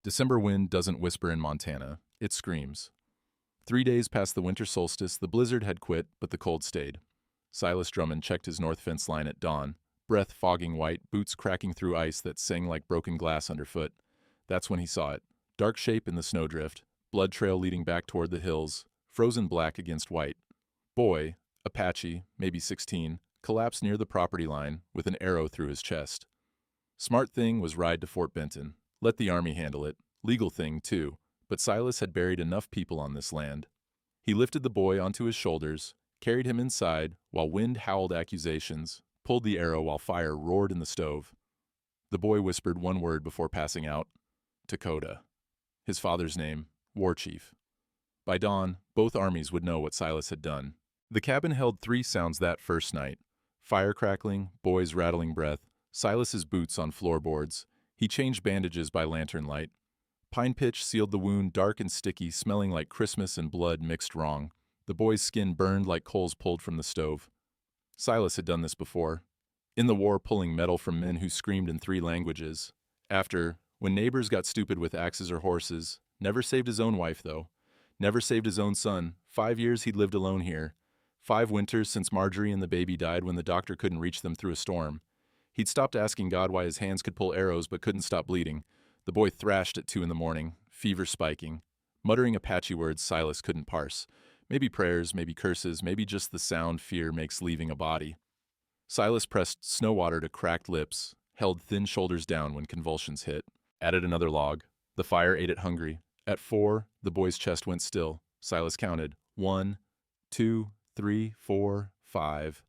December wind doesn't whisper in Montana, it screams. 3 days past the winter solstice, the blizzard had quit, but the cold stayed. Silas Drummond checked his north fence line at dawn, breath fogging white, boots cracking through ice that sang like broken glass underfoot. That's when he saw it. Dark shape in the snowdrift, blood trail leading back toward the hills, frozen black against white. Boy, Apache, maybe 16, collapsed near the property line with an arrow through his chest. Smart thing was ride to Fort Benton. Let the army handle it. Legal thing, too. But Silas had buried enough people on this land. He lifted the boy onto his shoulders, carried him inside while wind howled accusations, pulled the arrow while fire roared in the stove. The boy whispered one word before passing out. Dakota. His father's name, War Chief. By dawn, both armies would know what Silas had done. The cabin held 3 sounds that first night. Fire crackling, boys rattling breath, Silas's boots on floorboards. He changed bandages by lantern light. Pine pitch sealed the wound, dark and sticky, smelling like Christmas and blood mixed wrong. The boy's skin burned like coals pulled from the stove. Silas had done this before. In the war, pulling metal from men who screamed in 3 languages. After, when neighbors got stupid with axes or horses. Never saved his own wife, though. Never saved his own son. 5 years he'd lived alone here. 5 winters since Marjorie and the baby died when the doctor couldn't reach them through a storm. He'd stopped asking God why his hands could pull arrows but couldn't stop bleeding. The boy thrashed at 2 a.m, fever spiking. Muttering Apache words Silas couldn't parse. Maybe prayers, maybe curses, maybe just the sound fear makes leaving a body. Silas pressed snow water to cracked lips, held thin shoulders down when convulsions hit. Added another log. The fire ate it hungry. At 4, the boy's chest went still. Silas counted. 1, 2, 3, 4, 5.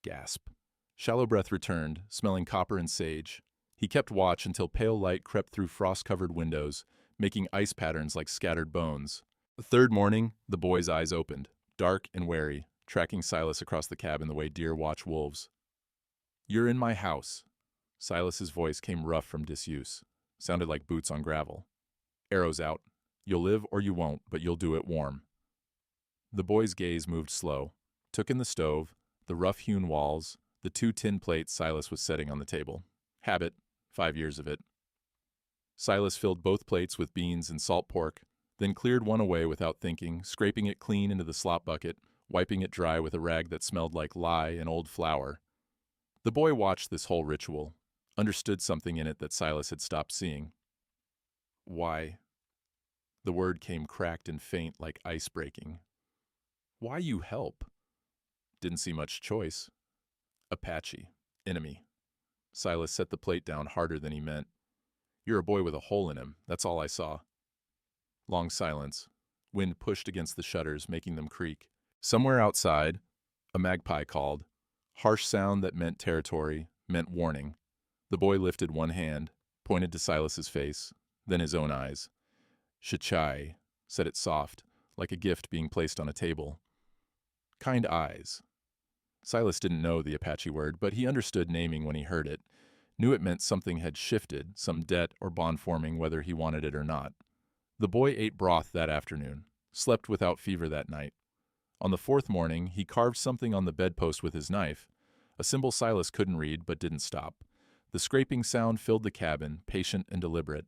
Gasp. Shallow breath returned, smelling copper and sage. He kept watch until pale light crept through frost-covered windows, making ice patterns like scattered bones. The 3rd morning, the boy's eyes opened, dark and wary, tracking Silas across the cabin the way deer watch wolves. "You're in my house." Silas's voice came rough from disuse. Sounded like boots on gravel. "Arrows out. You'll live or you won't, but you'll do it warm." The boy's gaze moved slow, took in the stove, the rough-hewn walls, the 2 tin plates Silas was setting on the table. Habit, 5 years of it. Silas filled both plates with beans and salt pork, then cleared one away without thinking, scraping it clean into the slop bucket, wiping it dry with a rag that smelled like lye and old flour. The boy watched this whole ritual, understood something in it that Silas had stopped seeing. "Why?" The word came cracked and faint like ice breaking. "Why you help?" Didn't see much choice. "Apache. Enemy." Silas set the plate down harder than he meant. "You're a boy with a hole in him, that's all I saw." Long silence. Wind pushed against the shutters, making them creak. Somewhere outside, a magpie called. Harsh sound that meant territory, meant warning. The boy lifted one hand, pointed to Silas's face, then his own eyes. "Shachai," said it soft, like a gift being placed on a table. "Kind eyes." Silas didn't know the Apache word, but he understood naming when he heard it, knew it meant something had shifted, some debt or bond forming whether he wanted it or not. The boy ate broth that afternoon, slept without fever that night. On the 4th morning, he carved something on the bedpost with his knife, a symbol Silas couldn't read but didn't stop. The scraping sound filled the cabin, patient and deliberate.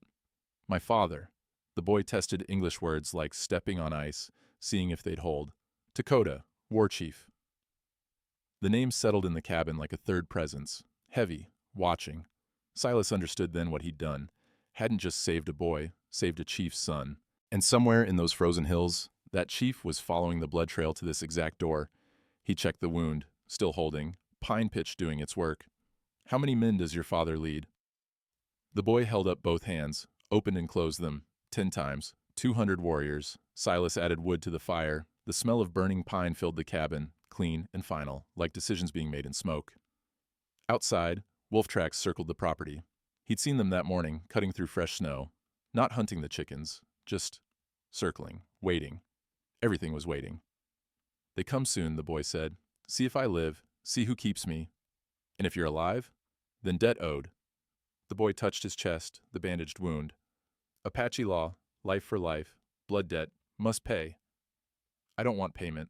"My father." The boy tested English words like stepping on ice, seeing if they'd hold. "Dakota, War Chief." The name settled in the cabin like a third presence, heavy, watching. Silas understood then what he'd done. Hadn't just saved a boy, saved a chief's son. And somewhere in those frozen hills, that chief was following the blood trail to this exact door. He checked the wound, still holding, pine pitch doing its work. "How many men does your father lead?" The boy held up both hands, opened and closed them, 10 times, 200 warriors. Silas added wood to the fire. The smell of burning pine filled the cabin, clean and final, like decisions being made in smoke. Outside, wolf tracks circled the property. He'd seen them that morning, cutting through fresh snow. Not hunting the chickens, just circling, waiting. Everything was waiting. "They come soon," the boy said. "See if I live, see who keeps me. And if you're alive, then debt owed." The boy touched his chest, the bandaged wound. "Apache law, life for life, blood debt, must pay." "I don't want payment.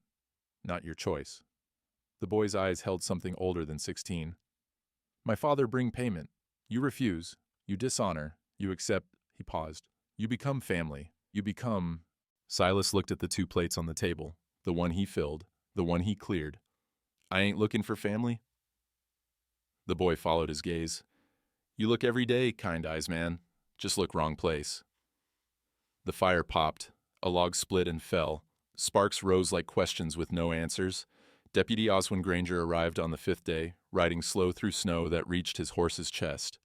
Not your choice." The boy's eyes held something older than 16. "My father bring payment. You refuse. You dishonor. You accept." He paused. You become family. You become... Silas looked at the two plates on the table, the one he filled, the one he cleared. I ain't looking for family? The boy followed his gaze. You look every day, kind eyes man. Just look wrong place. The fire popped. A log split and fell. Sparks rose like questions with no answers. Deputy Oswin Granger arrived on the fifth day, riding slow through snow that reached his horse's chest.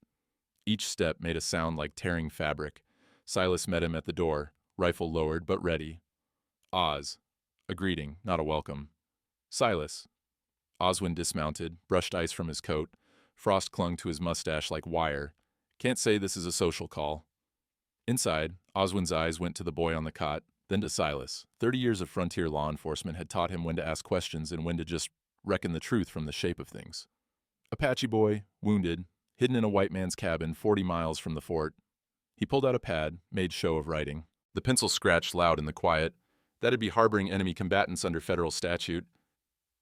Each step made a sound like tearing fabric. Silas met him at the door, rifle lowered but ready. Oz. A greeting, not a welcome. Silas. Oswin dismounted, brushed ice from his coat. Frost clung to his mustache like wire. Can't say this is a social call. Inside, Oswin's eyes went to the boy on the cot, then to Silas. 30 years of frontier law enforcement had taught him when to ask questions and when to just reckon the truth from the shape of things. Apache boy, wounded, hidden in a white man's cabin 40 miles from the fort. He pulled out a pad, made show of writing. The pencil scratched loud in the quiet. That'd be harboring enemy combatants under federal statute.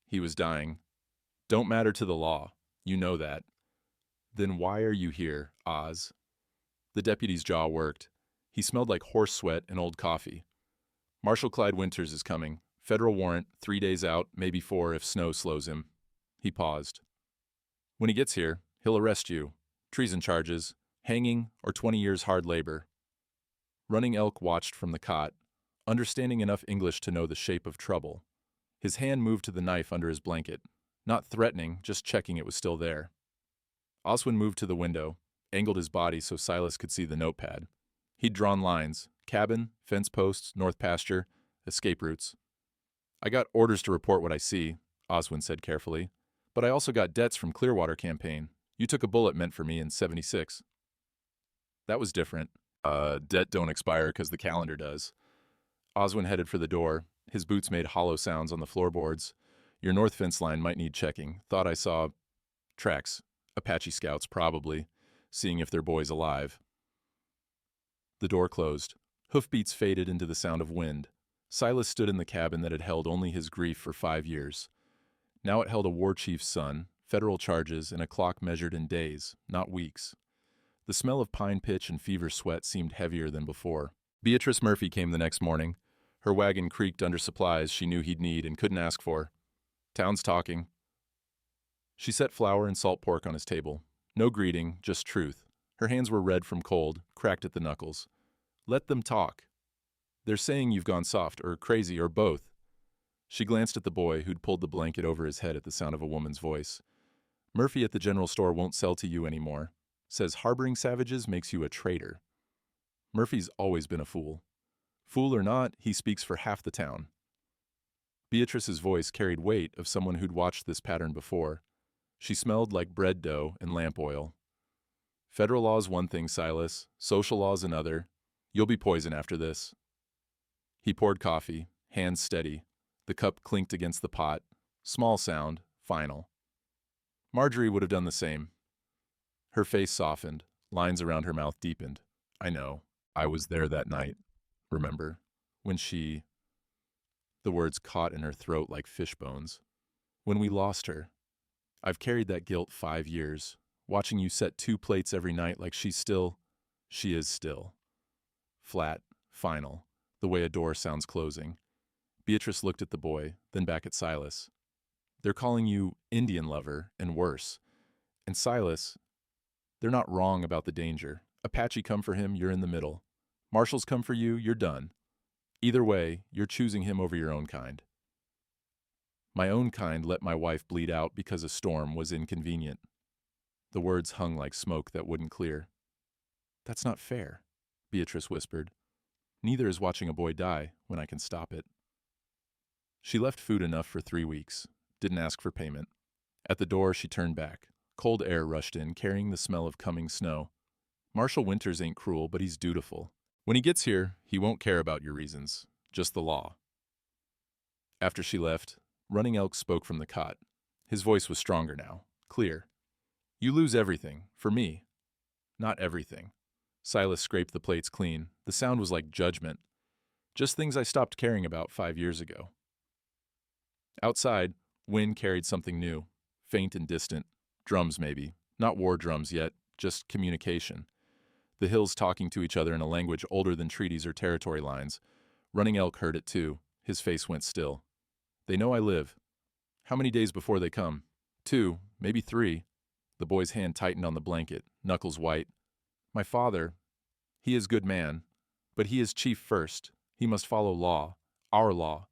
He was dying. Don't matter to the law. You know that. Then why are you here, Oz? The deputy's jaw worked. He smelled like horse sweat and old coffee. Marshal Clyde Winters is coming. Federal warrant, 3 days out, maybe 4 if snow slows him. He paused. When he gets here, he'll arrest you. Treason charges, hanging, or 20 years hard labor. Running Elk watched from the cot, understanding enough English to know the shape of trouble. His hand moved to the knife under his blanket. Not threatening, just checking it was still there. Oswin moved to the window, angled his body so Silas could see the notepad. He'd drawn lines: cabin, fence posts, north pasture, escape routes. I got orders to report what I see, Oswin said carefully, but I also got debts from Clearwater campaign. You took a bullet meant for me in '76. That was different. Debt don't expire because the calendar does. Oswin headed for the door. His boots made hollow sounds on the floorboards. Your north fence line might need checking. Thought I saw tracks. Apache scouts, probably, seeing if their boy's alive. The door closed. Hoofbeats faded into the sound of wind. Silas stood in the cabin that had held only his grief for 5 years. Now it held a war chief's son, federal charges, and a clock measured in days, not weeks. The smell of pine pitch and fever sweat seemed heavier than before. Beatrice Murphy came the next morning. Her wagon creaked under supplies she knew he'd need and couldn't ask for. Town's talking. She set flour and salt pork on his table. No greeting, just truth. Her hands were red from cold, cracked at the knuckles. Let them talk. They're saying you've gone soft, or crazy, or both. She glanced at the boy who'd pulled the blanket over his head at the sound of a woman's voice. Murphy at the general store won't sell to you anymore. Says harboring savages makes you a traitor. Murphy's always been a fool. Fool or not, he speaks for half the town. Beatrice's voice carried weight of someone who'd watched this pattern before. She smelled like bread dough and lamp oil. Federal law's one thing, Silas. Social law's another. You'll be poison after this. He poured coffee, hands steady. The cup clinked against the pot. Small sound, final. Marjorie would have done the same. Her face softened. Lines around her mouth deepened. I know. I was there that night. Remember? When she... The words caught in her throat like fish bones. When we lost her. I've carried that guilt 5 years, watching you set 2 plates every night like she is still. Flat, final, the way a door sounds closing. Beatrice looked at the boy, then back at Silas. They're calling you Indian lover, and worse. And Silas, they're not wrong about the danger. Apache come for him, you're in the middle. Marshals come for you, you're done. Either way, you're choosing him over your own kind. My own kind let my wife bleed out because a storm was inconvenient. The words hung like smoke that wouldn't clear. That's not fair, Beatrice whispered. Neither is watching a boy die when I can stop it. She left food enough for 3 weeks, didn't ask for payment. At the door, she turned back. Cold air rushed in, carrying the smell of coming snow. Marshal Winters ain't cruel, but he's dutiful. When he gets here, he won't care about your reasons, just the law. After she left, Running Elk spoke from the cot. His voice was stronger now, clear. You lose everything, for me. Not everything. Silas scraped the plates clean. The sound was like judgment. Just things I stopped caring about 5 years ago. Outside, wind carried something new, faint and distant. Drums, maybe. Not war drums yet, just communication. the hills talking to each other in a language older than treaties or territory lines. Running Elk heard it too. His face went still. They know I live. How many days before they come? 2, maybe 3. The boy's hand tightened on the blanket, knuckles white. My father, he is good man, but he is chief first. He must follow law, our law.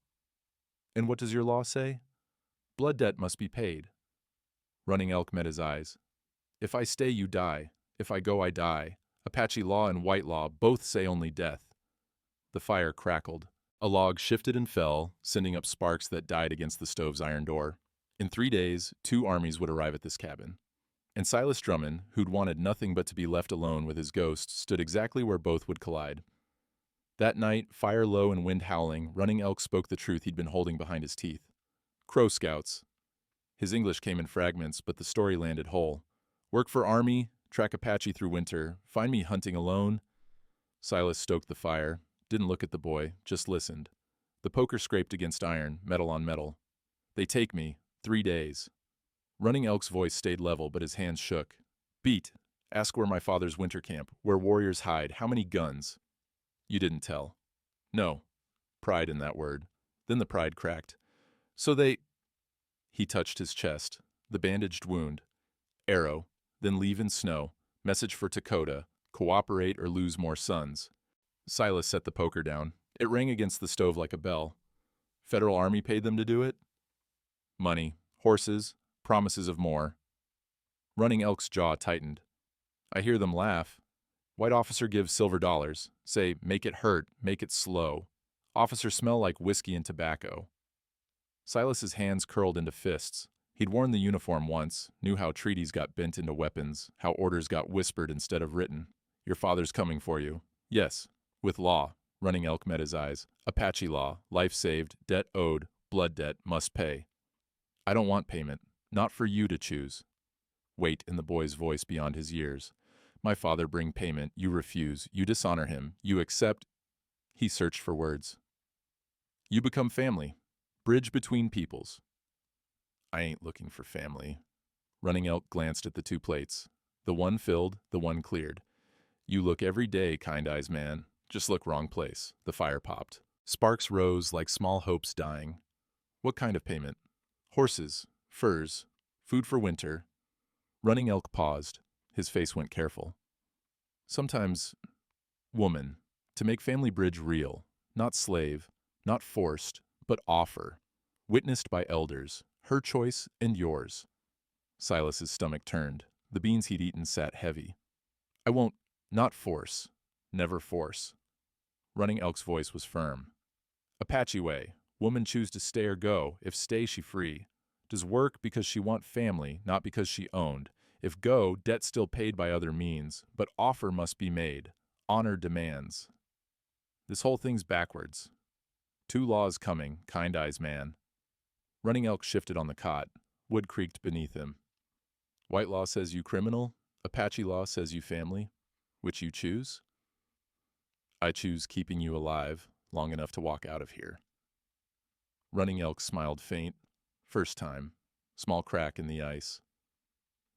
And what does your law say? Blood debt must be paid. Running Elk met his eyes. If I stay, you die. If I go, I die. Apache law and white law both say only death. The fire crackled. A log shifted and fell, sending up sparks that died against the stove's iron door. In 3 days, 2 armies would arrive at this cabin. And Silas Drummond, who'd wanted nothing but to be left alone with his ghost, stood exactly where both would collide. That night, fire low and wind howling, Running Elk spoke the truth he'd been holding behind his teeth. Crow Scouts. His English came in fragments, but the story landed whole. Work for Army, track Apache through winter, find me hunting alone. Silas stoked the fire, didn't look at the boy, just listened. The poker scraped against iron, metal on metal. They take me, 3 days. Running Elk's voice stayed level, but his hands shook. Beat. Ask where my father's winter camp, where warriors hide, how many guns. You didn't tell. No. Pride in that word. Then the pride cracked. So they... He touched his chest, the bandaged wound. Arrow, then leave in snow. Message for Dakota. Cooperate or lose more sons. Silas set the poker down. It rang against the stove like a bell. Federal Army paid them to do it? Money, horses, promises of more. Running Elk's jaw tightened. I hear them laugh. White officer gives silver dollars. Say, make it hurt, make it slow. Officer smell like whiskey and tobacco. Silas's hands curled into fists. He'd worn the uniform once, knew how treaties got bent into weapons, how orders got whispered instead of written. Your father's coming for you. Yes, with law. Running Elk met his eyes. Apache law, life saved, debt owed, blood debt, must pay. I don't want payment. Not for you to choose. Weight in the boy's voice beyond his years. My father bring payment, you refuse, you dishonor him, you accept. He searched for words. You become family. Bridge between peoples. I ain't looking for family. Running Elk glanced at the 2 plates. The one filled, the one cleared. You look every day, kind eyes man. Just look wrong place. The fire popped. Sparks rose like small hopes dying. What kind of payment? Horses, furs, food for winter. Running Elk paused. His face went careful. Sometimes, woman, to make family bridge real, not slave, not forced, but offer, witnessed by elders, her choice and yours. Silas's stomach turned. The beans he'd eaten sat heavy. I won't, not force, never force. Running Elk's voice was firm. Apache way, woman choose to stay or go, if stay she free. Does work because she want family, not because she owned. If go, debt still paid by other means, but offer must be made. Honor demands. This whole thing's backwards. 2 laws coming, kind eyes man. Running Elk shifted on the cot. Wood creaked beneath him. White law says you criminal. Apache law says you family. Which you choose? I choose keeping you alive long enough to walk out of here. Running Elk smiled faint. First time. Small crack in the ice.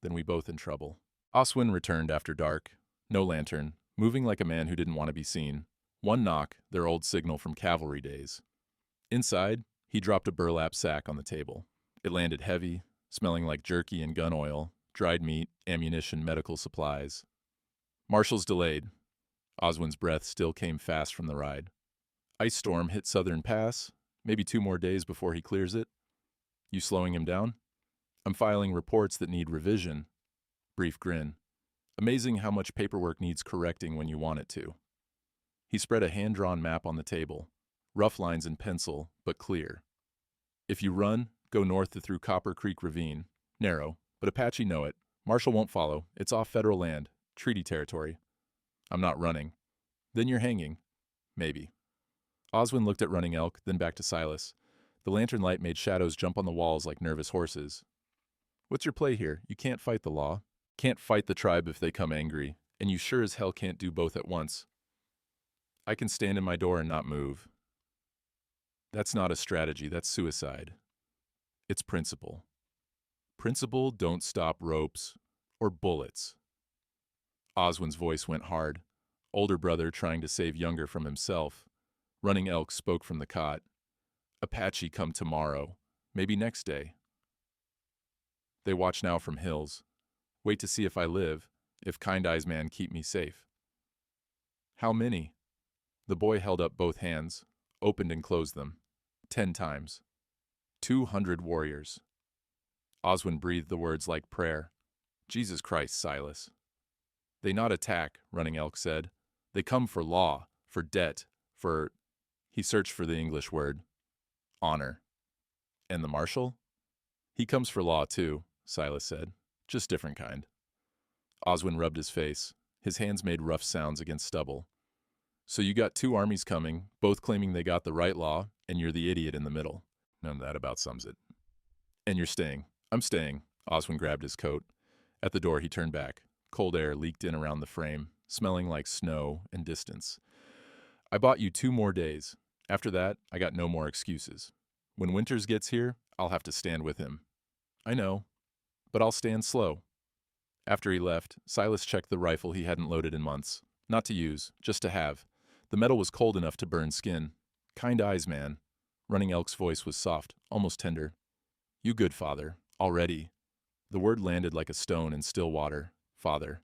Then we both in trouble. Oswin returned after dark. No lantern. Moving like a man who didn't want to be seen. One knock, their old signal from cavalry days. Inside, he dropped a burlap sack on the table. It landed heavy, smelling like jerky and gun oil, dried meat, ammunition, medical supplies. Marshals delayed. Oswin's breath still came fast from the ride. Ice storm hit Southern Pass, maybe 2 more days before he clears it. You slowing him down? I'm filing reports that need revision. Brief grin. Amazing how much paperwork needs correcting when you want it to. He spread a hand-drawn map on the table. Rough lines in pencil, but clear. If you run, go north to through Copper Creek Ravine. Narrow, but Apache know it. Marshal won't follow. It's off federal land. Treaty territory. I'm not running. Then you're hanging. Maybe. Oswin looked at Running Elk, then back to Silas. The lantern light made shadows jump on the walls like nervous horses. What's your play here? You can't fight the law. Can't fight the tribe if they come angry. And you sure as hell can't do both at once. I can stand in my door and not move. That's not a strategy, that's suicide. It's principle. Principle don't stop ropes or bullets. Oswin's voice went hard. Older brother trying to save younger from himself. Running Elk spoke from the cot. Apache come tomorrow. Maybe next day. They watch now from hills. Wait to see if I live, if Kind Eyes man keep me safe. How many? The boy held up both hands, opened and closed them. 10 times. 200 warriors. Oswin breathed the words like prayer. Jesus Christ, Silas. They not attack, Running Elk said. They come for law, for debt, for... He searched for the English word. Honor. And the marshal? He comes for law too, Silas said. Just different kind. Oswin rubbed his face. His hands made rough sounds against stubble. So you got 2 armies coming, both claiming they got the right law, and you're the idiot in the middle. None of that about sums it. And you're staying. I'm staying. Oswin grabbed his coat. At the door, he turned back. Cold air leaked in around the frame, smelling like snow and distance. I bought you 2 more days. After that, I got no more excuses. When Winters gets here, I'll have to stand with him. I know, but I'll stand slow. After he left, Silas checked the rifle he hadn't loaded in months. Not to use, just to have. The metal was cold enough to burn skin. Kind eyes, man. Running Elk's voice was soft, almost tender. You good, father. Already. The word landed like a stone in still water. Father.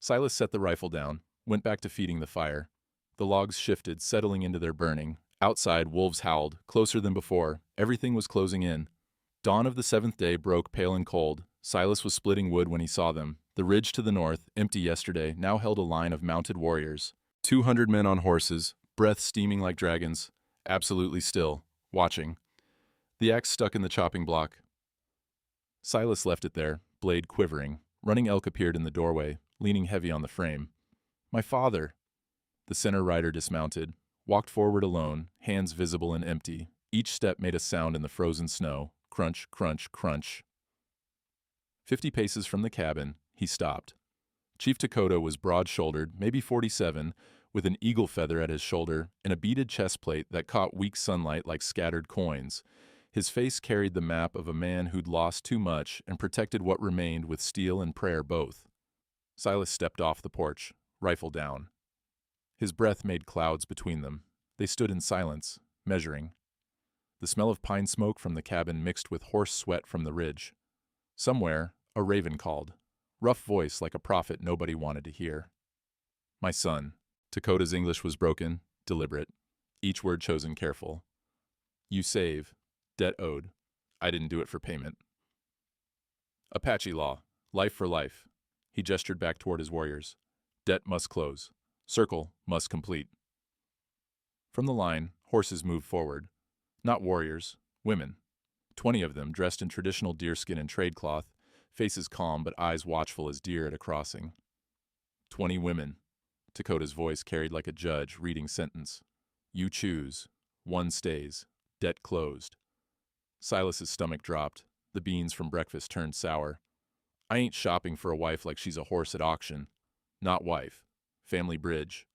Silas set the rifle down, went back to feeding the fire. The logs shifted, settling into their burning. Outside, wolves howled, closer than before. Everything was closing in. Dawn of the 7th day broke pale and cold. Silas was splitting wood when he saw them. The ridge to the north, empty yesterday, now held a line of mounted warriors. 200 men on horses, breath steaming like dragons, absolutely still, watching. The axe stuck in the chopping block. Silas left it there, blade quivering. Running Elk appeared in the doorway, leaning heavy on the frame. My father. The center rider dismounted, walked forward alone, hands visible and empty. Each step made a sound in the frozen snow. Crunch, crunch, crunch. 50 paces from the cabin, he stopped. Chief Dakota was broad-shouldered, maybe 47, with an eagle feather at his shoulder and a beaded chest plate that caught weak sunlight like scattered coins. His face carried the map of a man who'd lost too much and protected what remained with steel and prayer both. Silas stepped off the porch, rifle down. His breath made clouds between them. They stood in silence, measuring. The smell of pine smoke from the cabin mixed with horse sweat from the ridge. Somewhere, a raven called. Rough voice like a prophet nobody wanted to hear. My son. Dakota's English was broken, deliberate. Each word chosen careful. You save. Debt owed. I didn't do it for payment. Apache law. Life for life. He gestured back toward his warriors. Debt must close. Circle must complete. From the line, horses moved forward. Not warriors, women. 20 of them, dressed in traditional deerskin and trade cloth, faces calm but eyes watchful as deer at a crossing. 20 women. Dakota's voice carried like a judge reading sentence. You choose. One stays. Debt closed. Silas's stomach dropped. The beans from breakfast turned sour. I ain't shopping for a wife like she's a horse at auction. Not wife. Family bridge.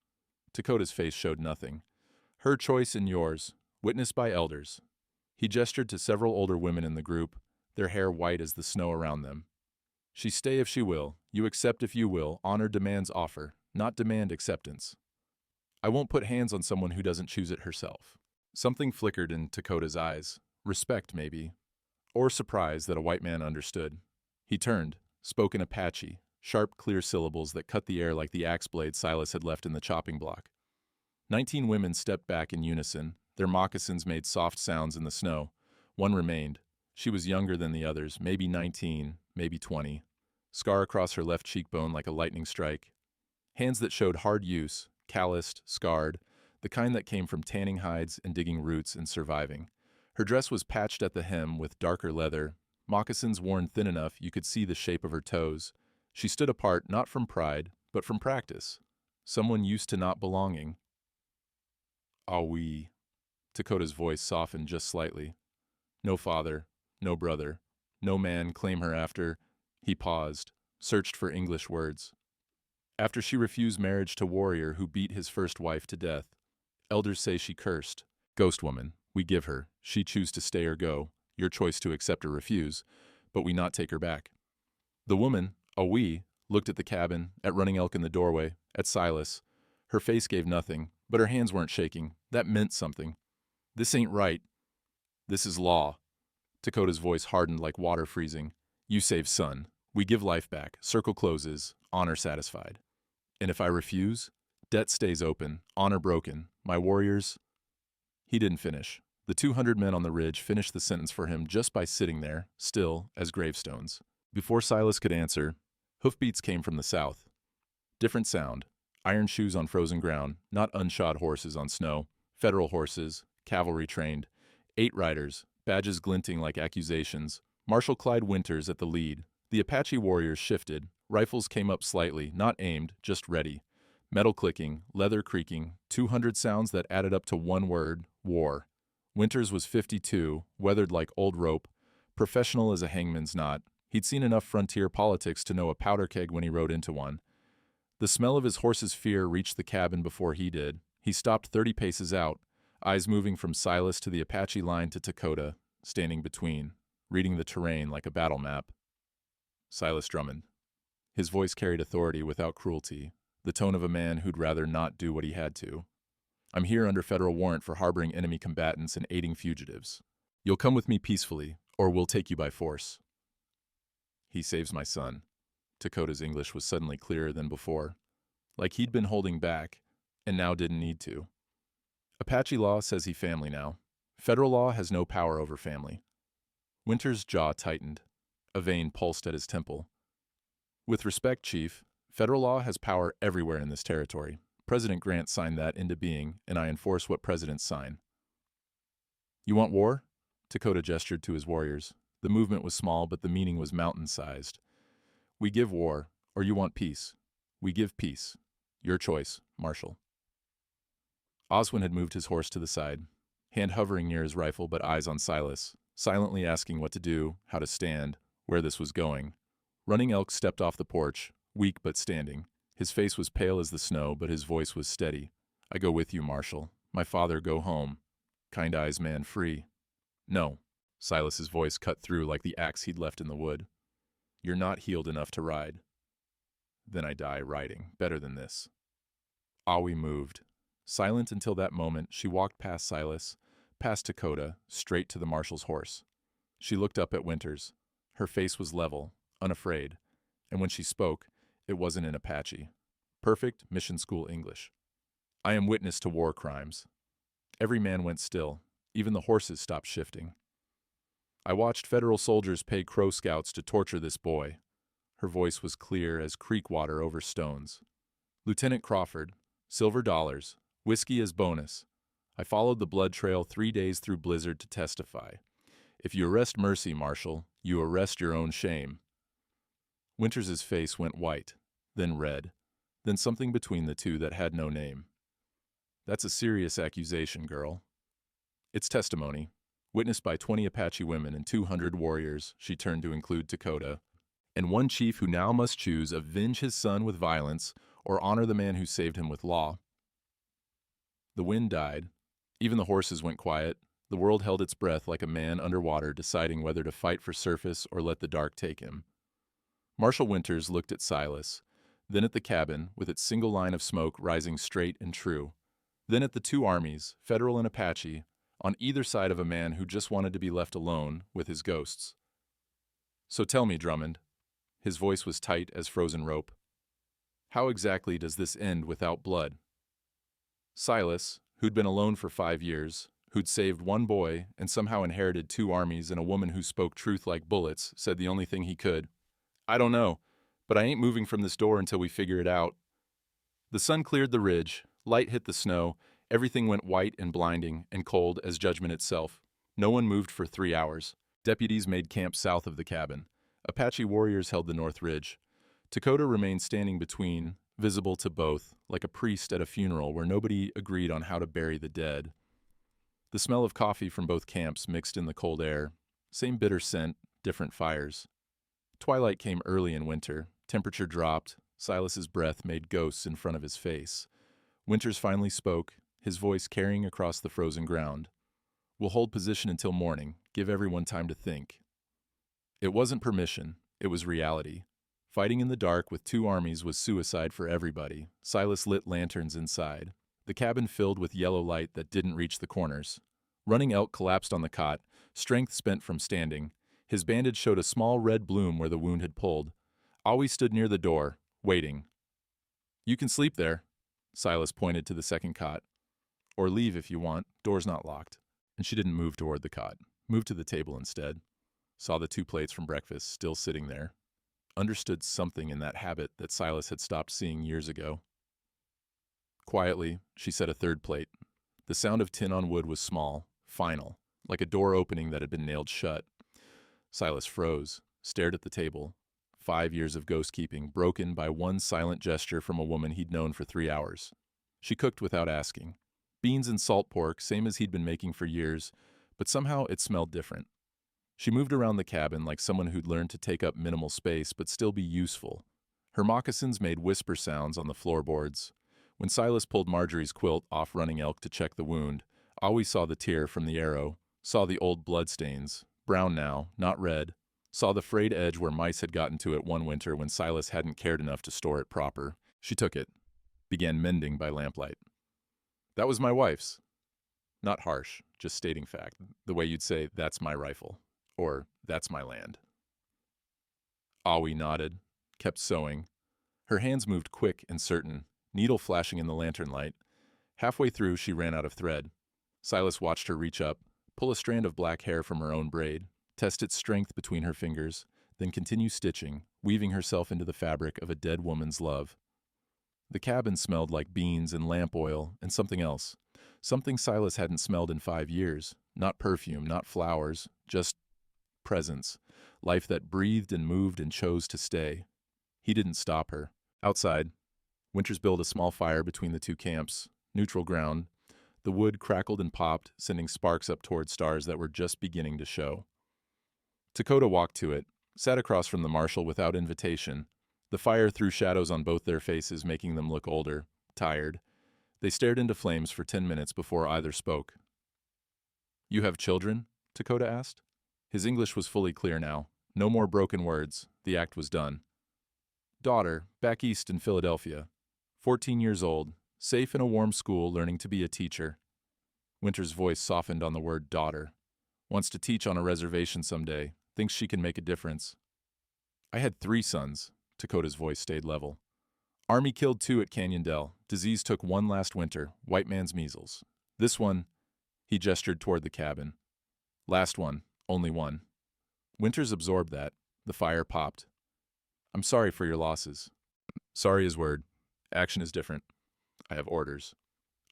Dakota's face showed nothing. Her choice and yours. Witnessed by elders. He gestured to several older women in the group, their hair white as the snow around them. She stay if she will. You accept if you will. Honor demands offer, not demand acceptance. I won't put hands on someone who doesn't choose it herself. Something flickered in Dakota's eyes. Respect, maybe. Or surprise that a white man understood. He turned, spoke in Apache, sharp, clear syllables that cut the air like the axe blade Silas had left in the chopping block. 19 women stepped back in unison. Their moccasins made soft sounds in the snow. One remained. She was younger than the others, maybe 19, maybe 20. Scar across her left cheekbone like a lightning strike. Hands that showed hard use, calloused, scarred, the kind that came from tanning hides and digging roots and surviving. Her dress was patched at the hem with darker leather, moccasins worn thin enough you could see the shape of her toes. She stood apart not from pride, but from practice. Someone used to not belonging. Ah, oui. Dakota's voice softened just slightly. No father, no brother, no man claim her after. He paused, searched for English words. After she refused marriage to warrior who beat his first wife to death. Elders say she cursed. Ghost woman, we give her. She choose to stay or go. Your choice to accept or refuse. But we not take her back. The woman, a we, looked at the cabin, at Running Elk in the doorway, at Silas. Her face gave nothing, but her hands weren't shaking. That meant something. This ain't right. This is law. Dakota's voice hardened like water freezing. You save son. We give life back. Circle closes. Honor satisfied. And if I refuse, debt stays open. Honor broken. My warriors... He didn't finish. The 200 men on the ridge finished the sentence for him just by sitting there, still as gravestones. Before Silas could answer, hoofbeats came from the south. Different sound. Iron shoes on frozen ground, not unshod horses on snow. Federal horses, cavalry trained. 8 riders, badges glinting like accusations. Marshal Clyde Winters at the lead. The Apache warriors shifted. Rifles came up slightly, not aimed, just ready. Metal clicking, leather creaking, 200 sounds that added up to one word, war. Winters was 52, weathered like old rope, professional as a hangman's knot. He'd seen enough frontier politics to know a powder keg when he rode into one. The smell of his horse's fear reached the cabin before he did. He stopped 30 paces out, eyes moving from Silas to the Apache line to Dakota, standing between, reading the terrain like a battle map. Silas Drummond. His voice carried authority without cruelty, the tone of a man who'd rather not do what he had to. I'm here under federal warrant for harboring enemy combatants and aiding fugitives. You'll come with me peacefully, or we'll take you by force. He saves my son. Dakota's English was suddenly clearer than before, like he'd been holding back, and now didn't need to. Apache law says he family now. Federal law has no power over family. Winter's jaw tightened. A vein pulsed at his temple. With respect, Chief, federal law has power everywhere in this territory. President Grant signed that into being, and I enforce what presidents sign. You want war? Dakota gestured to his warriors. The movement was small, but the meaning was mountain-sized. We give war, or you want peace. We give peace. Your choice, Marshal. Oswin had moved his horse to the side, hand hovering near his rifle but eyes on Silas, silently asking what to do, how to stand, where this was going. Running Elk stepped off the porch, weak but standing. His face was pale as the snow, but his voice was steady. I go with you, Marshal. My father go home. Kind Eyes man free. No. Silas's voice cut through like the axe he'd left in the wood. You're not healed enough to ride. Then I die riding. Better than this. Awi moved. Silent until that moment, she walked past Silas, past Dakota, straight to the marshal's horse. She looked up at Winters. Her face was level, unafraid, and when she spoke, it wasn't in Apache. Perfect mission school English. I am witness to war crimes. Every man went still. Even the horses stopped shifting. I watched federal soldiers pay Crow Scouts to torture this boy. Her voice was clear as creek water over stones. Lieutenant Crawford, silver dollars, whiskey as bonus. I followed the blood trail 3 days through blizzard to testify. If you arrest mercy, Marshal, you arrest your own shame. Winters's face went white, then red, then something between the two that had no name. That's a serious accusation, girl. It's testimony, witnessed by 20 Apache women and 200 warriors, she turned to include Dakota, and one chief who now must choose avenge his son with violence or honor the man who saved him with law. The wind died. Even the horses went quiet. The world held its breath like a man underwater deciding whether to fight for surface or let the dark take him. Marshal Winters looked at Silas, then at the cabin with its single line of smoke rising straight and true, then at the 2 armies, Federal and Apache, on either side of a man who just wanted to be left alone with his ghosts. So tell me, Drummond. His voice was tight as frozen rope. How exactly does this end without blood? Silas, who'd been alone for 5 years, who'd saved 1 boy and somehow inherited 2 armies and a woman who spoke truth like bullets, said the only thing he could. I don't know, but I ain't moving from this door until we figure it out. The sun cleared the ridge, light hit the snow, everything went white and blinding and cold as judgment itself. No one moved for 3 hours. Deputies made camp south of the cabin. Apache warriors held the north ridge. Dakota remained standing between, visible to both, like a priest at a funeral where nobody agreed on how to bury the dead. The smell of coffee from both camps mixed in the cold air. Same bitter scent, different fires. Twilight came early in winter. Temperature dropped. Silas's breath made ghosts in front of his face. Winters finally spoke, his voice carrying across the frozen ground. We'll hold position until morning. Give everyone time to think. It wasn't permission. It was reality. Fighting in the dark with two armies was suicide for everybody. Silas lit lanterns inside. The cabin filled with yellow light that didn't reach the corners. Running Elk collapsed on the cot, strength spent from standing. His bandage showed a small red bloom where the wound had pulled. Awi stood near the door, waiting. "You can sleep there," Silas pointed to the second cot. "Or leave if you want, door's not locked." And she didn't move toward the cot, moved to the table instead. Saw the two plates from breakfast still sitting there. Understood something in that habit that Silas had stopped seeing years ago. Quietly, she set a third plate. The sound of tin on wood was small, final, like a door opening that had been nailed shut. Silas froze, stared at the table. 5 years of ghost-keeping, broken by one silent gesture from a woman he'd known for 3 hours. She cooked without asking. Beans and salt pork, same as he'd been making for years, but somehow it smelled different. She moved around the cabin like someone who'd learned to take up minimal space but still be useful. Her moccasins made whisper sounds on the floorboards. When Silas pulled Marjorie's quilt off Running Elk to check the wound, Awi saw the tear from the arrow, saw the old bloodstains, brown now, not red, saw the frayed edge where mice had gotten to it one winter when Silas hadn't cared enough to store it proper. She took it, began mending by lamplight. "That was my wife's." Not harsh, just stating fact, the way you'd say, "That's my rifle," or "That's my land." Awi nodded, kept sewing. Her hands moved quick and certain, needle flashing in the lantern light. Halfway through, she ran out of thread. Silas watched her reach up, pull a strand of black hair from her own braid, test its strength between her fingers, then continue stitching, weaving herself into the fabric of a dead woman's love. The cabin smelled like beans and lamp oil and something else. Something Silas hadn't smelled in 5 years. Not perfume, not flowers, just presence. Life that breathed and moved and chose to stay. He didn't stop her. Outside, Winters built a small fire between the two camps, neutral ground. The wood crackled and popped, sending sparks up toward stars that were just beginning to show. Dakota walked to it, sat across from the marshal without invitation. The fire threw shadows on both their faces, making them look older, tired. They stared into flames for 10 minutes before either spoke. "You have children?" Dakota asked. His English was fully clear now. No more broken words. The act was done. "Daughter, back east in Philadelphia. 14 years old, safe in a warm school, learning to be a teacher." Winter's voice softened on the word daughter. "Wants to teach on a reservation someday. Thinks she can make a difference." "I had 3 sons." Dakota's voice stayed level. "Army killed 2 at Canyon Dell. Disease took 1 last winter, white man's measles. This one," he gestured toward the cabin. "Last one, only 1." Winters absorbed that. The fire popped. "I'm sorry for your losses." "Sorry is word. Action is different. I have orders.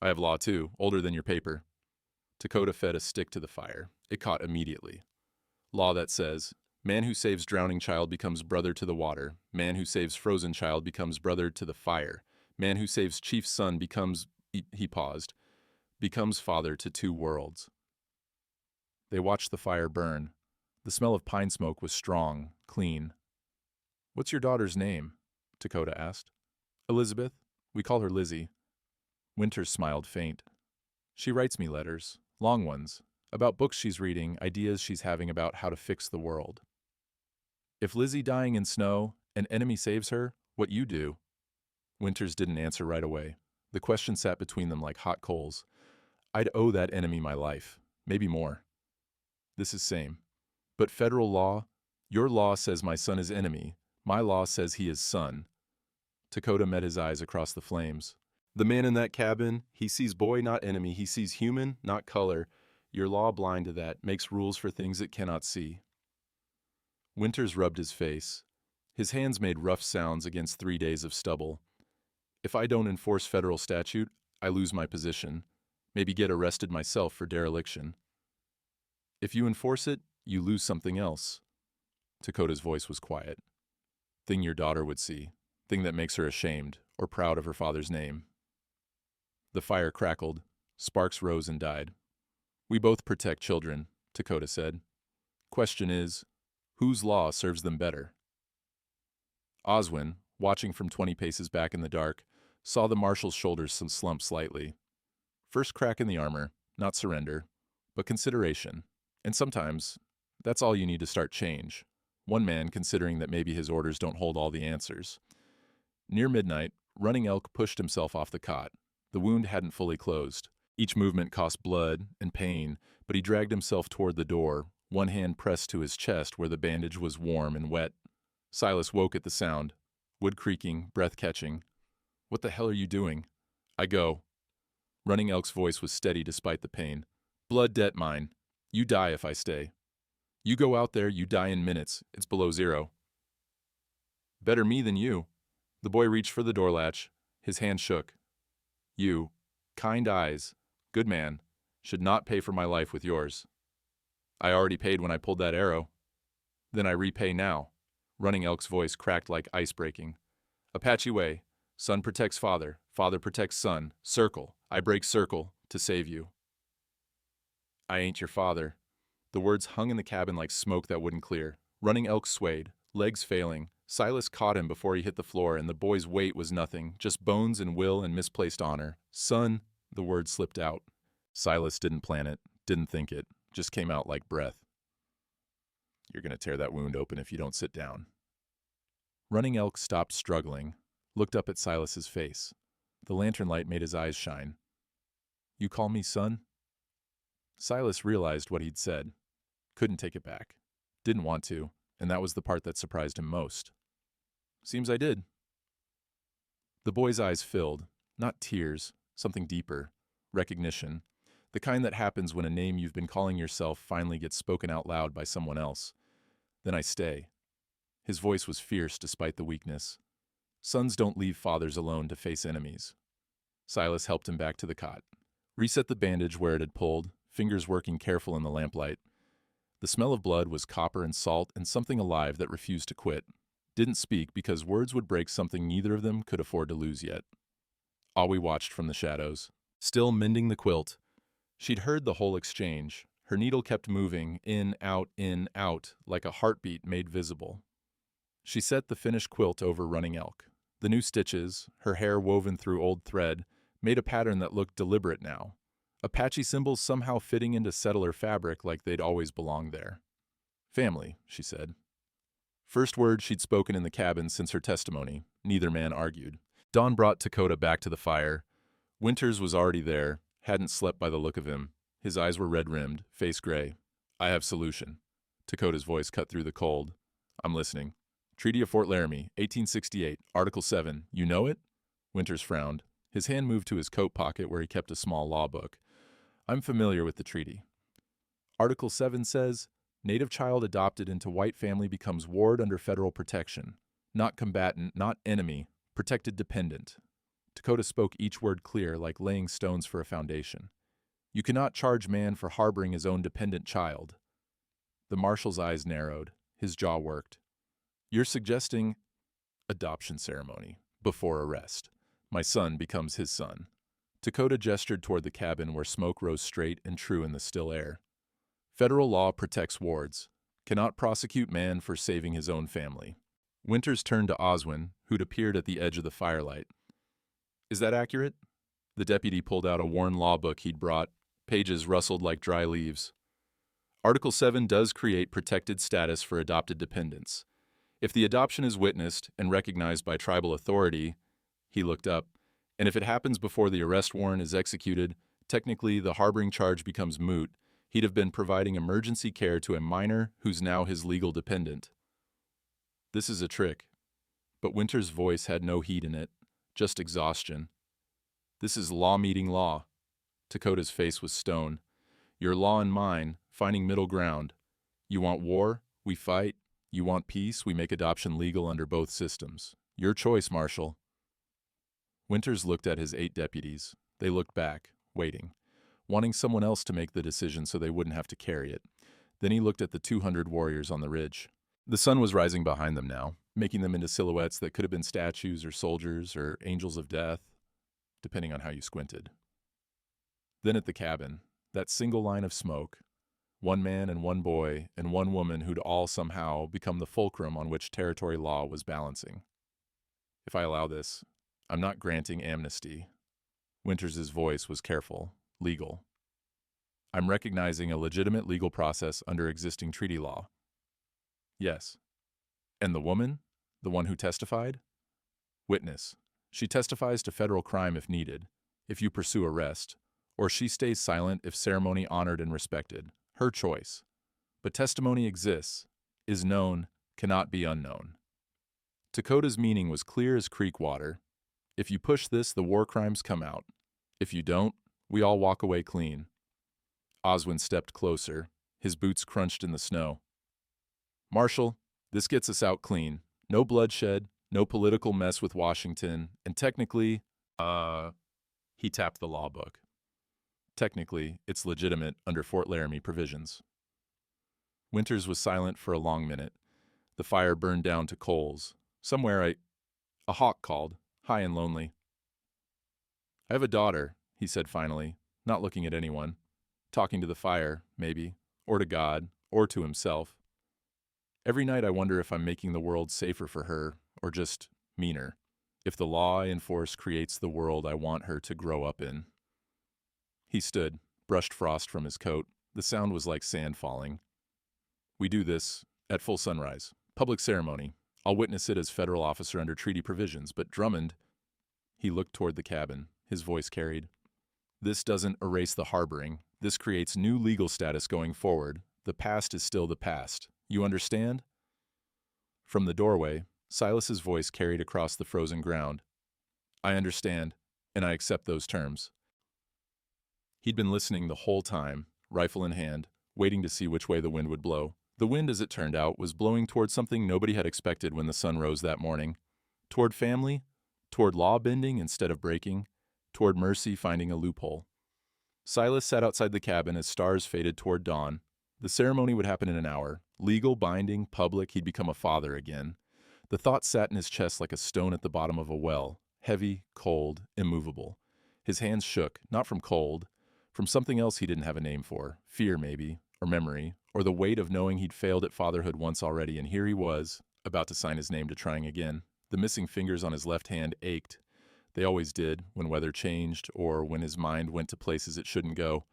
I have law too, older than your paper." Dakota fed a stick to the fire. It caught immediately. "Law that says, man who saves drowning child becomes brother to the water. Man who saves frozen child becomes brother to the fire. Man who saves chief's son becomes," he paused, "becomes father to 2 worlds." They watched the fire burn. The smell of pine smoke was strong, clean. "What's your daughter's name?" Dakota asked. "Elizabeth. We call her Lizzie." Winters smiled faint. "She writes me letters, long ones, about books she's reading, ideas she's having about how to fix the world." "If Lizzie dying in snow, an enemy saves her, what you do?" Winters didn't answer right away. The question sat between them like hot coals. "I'd owe that enemy my life, maybe more." "This is same. But federal law, your law says my son is enemy. My law says he is son." Dakota met his eyes across the flames. "The man in that cabin, he sees boy, not enemy. He sees human, not color. Your law blind to that, makes rules for things it cannot see." Winters rubbed his face. His hands made rough sounds against 3 days of stubble. "If I don't enforce federal statute, I lose my position. Maybe get arrested myself for dereliction. If you enforce it, you lose something else." Dakota's voice was quiet. "Thing your daughter would see. Thing that makes her ashamed or proud of her father's name." The fire crackled. Sparks rose and died. "We both protect children," Dakota said. "Question is, whose law serves them better?" Oswin, watching from 20 paces back in the dark, saw the marshal's shoulders slump slightly. First crack in the armor, not surrender, but consideration. And sometimes, that's all you need to start change. one man considering that maybe his orders don't hold all the answers. Near midnight, Running Elk pushed himself off the cot. The wound hadn't fully closed. Each movement cost blood and pain, but he dragged himself toward the door, one hand pressed to his chest where the bandage was warm and wet. Silas woke at the sound, wood creaking, breath catching. "What the hell are you doing?" "I go." Running Elk's voice was steady despite the pain. "Blood debt mine. You die if I stay. You go out there, you die in minutes. It's below zero." "Better me than you." The boy reached for the door latch. His hand shook. "You, kind eyes, good man, should not pay for my life with yours." "I already paid when I pulled that arrow." "Then I repay now." Running Elk's voice cracked like ice breaking. "Apache way. Son protects father. Father protects son. Circle. I break circle to save you." "I ain't your father." The words hung in the cabin like smoke that wouldn't clear. Running Elk swayed, legs failing. Silas caught him before he hit the floor, and the boy's weight was nothing, just bones and will and misplaced honor. "Son," the word slipped out. Silas didn't plan it, didn't think it, just came out like breath. "You're going to tear that wound open if you don't sit down." Running Elk stopped struggling, looked up at Silas's face. The lantern light made his eyes shine. "You call me son?" Silas realized what he'd said. Couldn't take it back. Didn't want to, and that was the part that surprised him most. "Seems I did." The boy's eyes filled, not tears, something deeper, recognition, the kind that happens when a name you've been calling yourself finally gets spoken out loud by someone else. "Then I stay." His voice was fierce despite the weakness. Sons don't leave fathers alone to face enemies. Silas helped him back to the cot. Reset the bandage where it had pulled, fingers working careful in the lamplight. The smell of blood was copper and salt and something alive that refused to quit. Didn't speak because words would break something neither of them could afford to lose yet. Awi watched from the shadows, still mending the quilt. She'd heard the whole exchange. Her needle kept moving, in, out, like a heartbeat made visible. She set the finished quilt over Running Elk. The new stitches, her hair woven through old thread, made a pattern that looked deliberate now. Apache symbols somehow fitting into settler fabric like they'd always belonged there. "Family," she said. First word she'd spoken in the cabin since her testimony. Neither man argued. Dawn brought Dakota back to the fire. Winters was already there, hadn't slept by the look of him. His eyes were red-rimmed, face gray. "I have solution." Dakota's voice cut through the cold. "I'm listening." "Treaty of Fort Laramie, 1868, Article 7. You know it?" Winters frowned. His hand moved to his coat pocket where he kept a small law book. "I'm familiar with the treaty. Article 7 says, Native child adopted into white family becomes ward under federal protection. Not combatant, not enemy, protected dependent." Dakota spoke each word clear, like laying stones for a foundation. "You cannot charge man for harboring his own dependent child." The marshal's eyes narrowed. His jaw worked. "You're suggesting adoption ceremony, before arrest. My son becomes his son." Dakota gestured toward the cabin where smoke rose straight and true in the still air. "Federal law protects wards. Cannot prosecute man for saving his own family." Winters turned to Oswin, who'd appeared at the edge of the firelight. "Is that accurate?" The deputy pulled out a worn law book he'd brought. Pages rustled like dry leaves. "Article 7 does create protected status for adopted dependents. If the adoption is witnessed and recognized by tribal authority," he looked up, "and if it happens before the arrest warrant is executed, technically the harboring charge becomes moot. He'd have been providing emergency care to a minor who's now his legal dependent." "This is a trick." But Winter's voice had no heat in it, just exhaustion. "This is law meeting law." Dakota's face was stone. "Your law and mine, finding middle ground. You want war? We fight. You want peace? We make adoption legal under both systems. Your choice, Marshal." Winters looked at his 8 deputies. They looked back, waiting, wanting someone else to make the decision so they wouldn't have to carry it. Then he looked at the 200 warriors on the ridge. The sun was rising behind them now, making them into silhouettes that could have been statues or soldiers or angels of death, depending on how you squinted. Then at the cabin, that single line of smoke, one man and one boy and one woman who'd all somehow become the fulcrum on which territory law was balancing. "If I allow this, I'm not granting amnesty." Winters' voice was careful, legal. "I'm recognizing a legitimate legal process under existing treaty law." "Yes." And the woman? The one who testified? Witness. She testifies to federal crime if needed, if you pursue arrest, or she stays silent if ceremony honored and respected. Her choice. But testimony exists, is known, cannot be unknown. Dakota's meaning was clear as creek water. If you push this, the war crimes come out. If you don't, we all walk away clean. Oswin stepped closer. His boots crunched in the snow. Marshal, this gets us out clean. No bloodshed, no political mess with Washington, and technically, he tapped the law book. Technically, it's legitimate under Fort Laramie provisions. Winters was silent for a long minute. The fire burned down to coals. Somewhere a hawk called, high and lonely. I have a daughter, he said finally, not looking at anyone. Talking to the fire, maybe, or to God, or to himself. Every night I wonder if I'm making the world safer for her, or just meaner. If the law I enforce creates the world I want her to grow up in. He stood, brushed frost from his coat. The sound was like sand falling. We do this at full sunrise. Public ceremony. I'll witness it as federal officer under treaty provisions, but Drummond... He looked toward the cabin. His voice carried. This doesn't erase the harboring. This creates new legal status going forward. The past is still the past. You understand? From the doorway, Silas's voice carried across the frozen ground. I understand, and I accept those terms. He'd been listening the whole time, rifle in hand, waiting to see which way the wind would blow. The wind, as it turned out, was blowing toward something nobody had expected when the sun rose that morning. Toward family, toward law bending instead of breaking, toward mercy finding a loophole. Silas sat outside the cabin as stars faded toward dawn. The ceremony would happen in an hour. Legal, binding, public, he'd become a father again. The thought sat in his chest like a stone at the bottom of a well, heavy, cold, immovable. His hands shook, not from cold, from something else he didn't have a name for. Fear, maybe, or memory, or the weight of knowing he'd failed at fatherhood once already, and here he was, about to sign his name to trying again. The missing fingers on his left hand ached. They always did, when weather changed, or when his mind went to places it shouldn't go.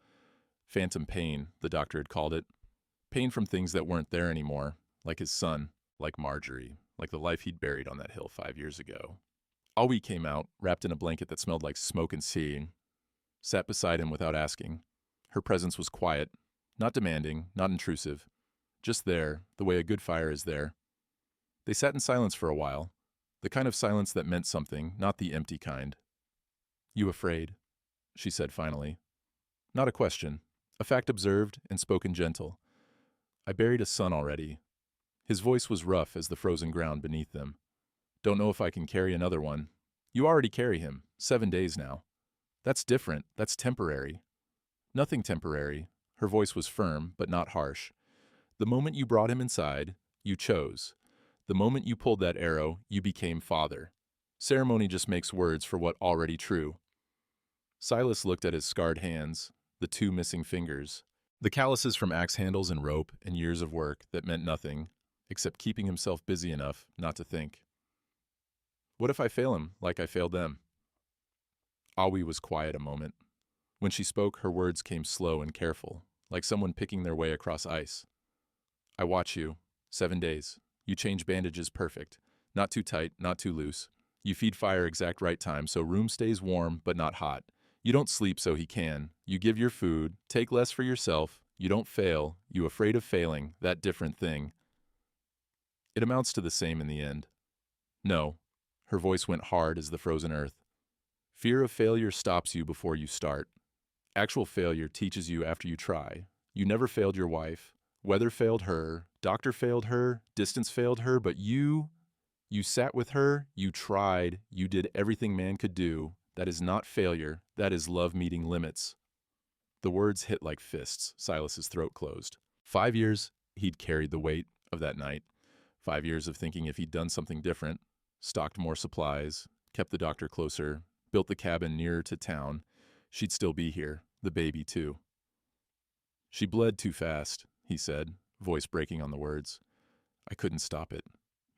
Phantom pain, the doctor had called it. Pain from things that weren't there anymore, like his son, like Marjorie, like the life he'd buried on that hill 5 years ago. Awi came out, wrapped in a blanket that smelled like smoke and sea, sat beside him without asking. Her presence was quiet, not demanding, not intrusive, just there, the way a good fire is there. They sat in silence for a while, the kind of silence that meant something, not the empty kind. You afraid? She said finally. Not a question, a fact observed and spoken gentle. I buried a son already. His voice was rough as the frozen ground beneath them. Don't know if I can carry another one. You already carry him, 7 days now. That's different, that's temporary. Nothing temporary. Her voice was firm, but not harsh. The moment you brought him inside, you chose. The moment you pulled that arrow, you became father. Ceremony just makes words for what already true. Silas looked at his scarred hands, the 2 missing fingers, the calluses from axe handles and rope and years of work that meant nothing, except keeping himself busy enough not to think. What if I fail him like I failed them? Awi was quiet a moment. When she spoke, her words came slow and careful, like someone picking their way across ice. I watch you. 7 days. You change bandages perfect. Not too tight, not too loose. You feed fire exact right time so room stays warm but not hot. You don't sleep so he can. You give your food, take less for yourself. You don't fail. You afraid of failing, that different thing. It amounts to the same in the end. No. Her voice went hard as the frozen earth. Fear of failure stops you before you start. Actual failure teaches you after you try. You never failed your wife. Weather failed her. Doctor failed her. Distance failed her. But you sat with her. You tried. You did everything man could do. That is not failure. That is love meeting limits. The words hit like fists. Silas's throat closed. 5 years, he'd carried the weight of that night. 5 years of thinking if he'd done something different, stocked more supplies, kept the doctor closer, built the cabin nearer to town, she'd still be here, the baby too. She bled too fast, he said, voice breaking on the words. I couldn't stop it.